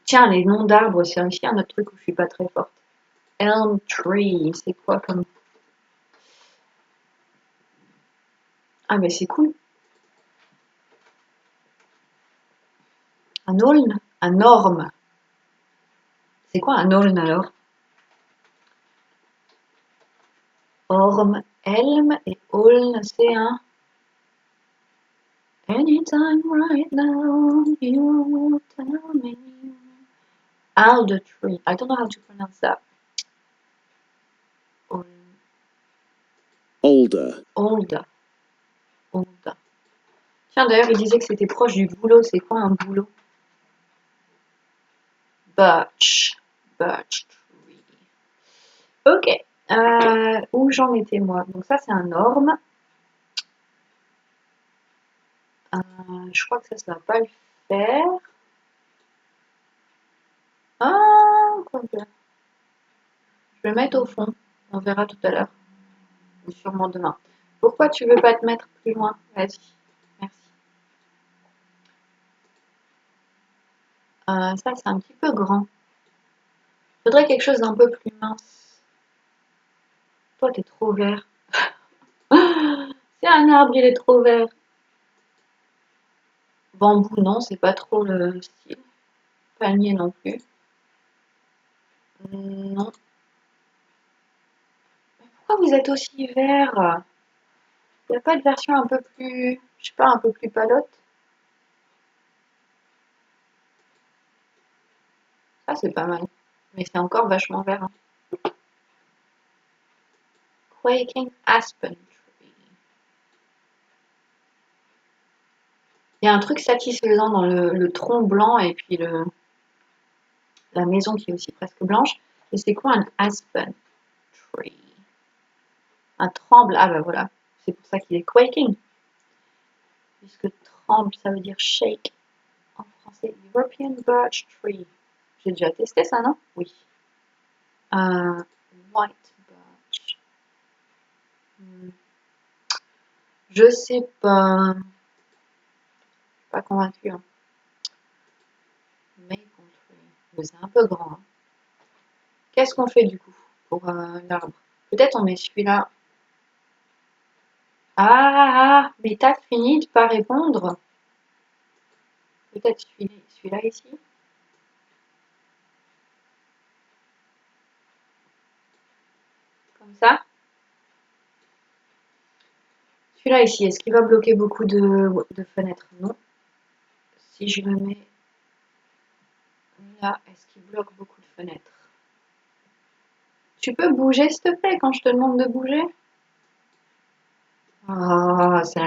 Tiens, les noms d'arbres, c'est aussi un autre truc où je suis pas très forte. Elm tree, c'est quoi comme... Ah, mais c'est cool. Un aulne? Un orme. C'est quoi un aulne alors? Orme, elm et aulne, c'est un... Anytime right now, you will tell me. Alder tree. I don't know how to pronounce that. Older. Older. Older. Tiens, d'ailleurs, il disait que c'était proche du bouleau. C'est quoi un bouleau? Birch. Birch tree. Ok. Où j'en étais moi? Donc ça, c'est un orme. Je crois que ça va pas le faire. Ah, quoi que. Je vais le mettre au fond. On verra tout à l'heure. Ou sûrement demain. Pourquoi tu veux pas te mettre plus loin? Vas-y. Merci. Ça, c'est un petit peu grand. Faudrait quelque chose d'un peu plus mince. Toi, t'es trop vert. C'est un arbre, il est trop vert. Bambou, non, c'est pas trop le style. Palmier non plus. Non. Pourquoi vous êtes aussi vert? Il n'y a pas de version un peu plus, je sais pas, un peu plus palote? Ça, c'est pas mal. Mais c'est encore vachement vert. Hein. Quaking Aspen Tree. Il y a un truc satisfaisant dans le tronc blanc et puis la maison qui est aussi presque blanche. Et c'est quoi un Aspen Tree? Un tremble. Ah bah voilà. C'est pour ça qu'il est quaking. Puisque tremble, ça veut dire shake en français. European Birch Tree. J'ai déjà testé ça, non? Oui. White Birch. Je sais pas. Pas convaincue. Hein. Maple Tree. Mais c'est un peu grand. Hein. Qu'est-ce qu'on fait du coup pour l'arbre? Peut-être on met celui-là. Ah, mais t'as fini de pas répondre. Peut-être celui-là ici. Comme ça. Celui-là ici, est-ce qu'il va bloquer beaucoup de fenêtres? Non. Si je le mets là, est-ce qu'il bloque beaucoup de fenêtres? Tu peux bouger s'il te plaît quand je te demande de bouger? Ah, c'est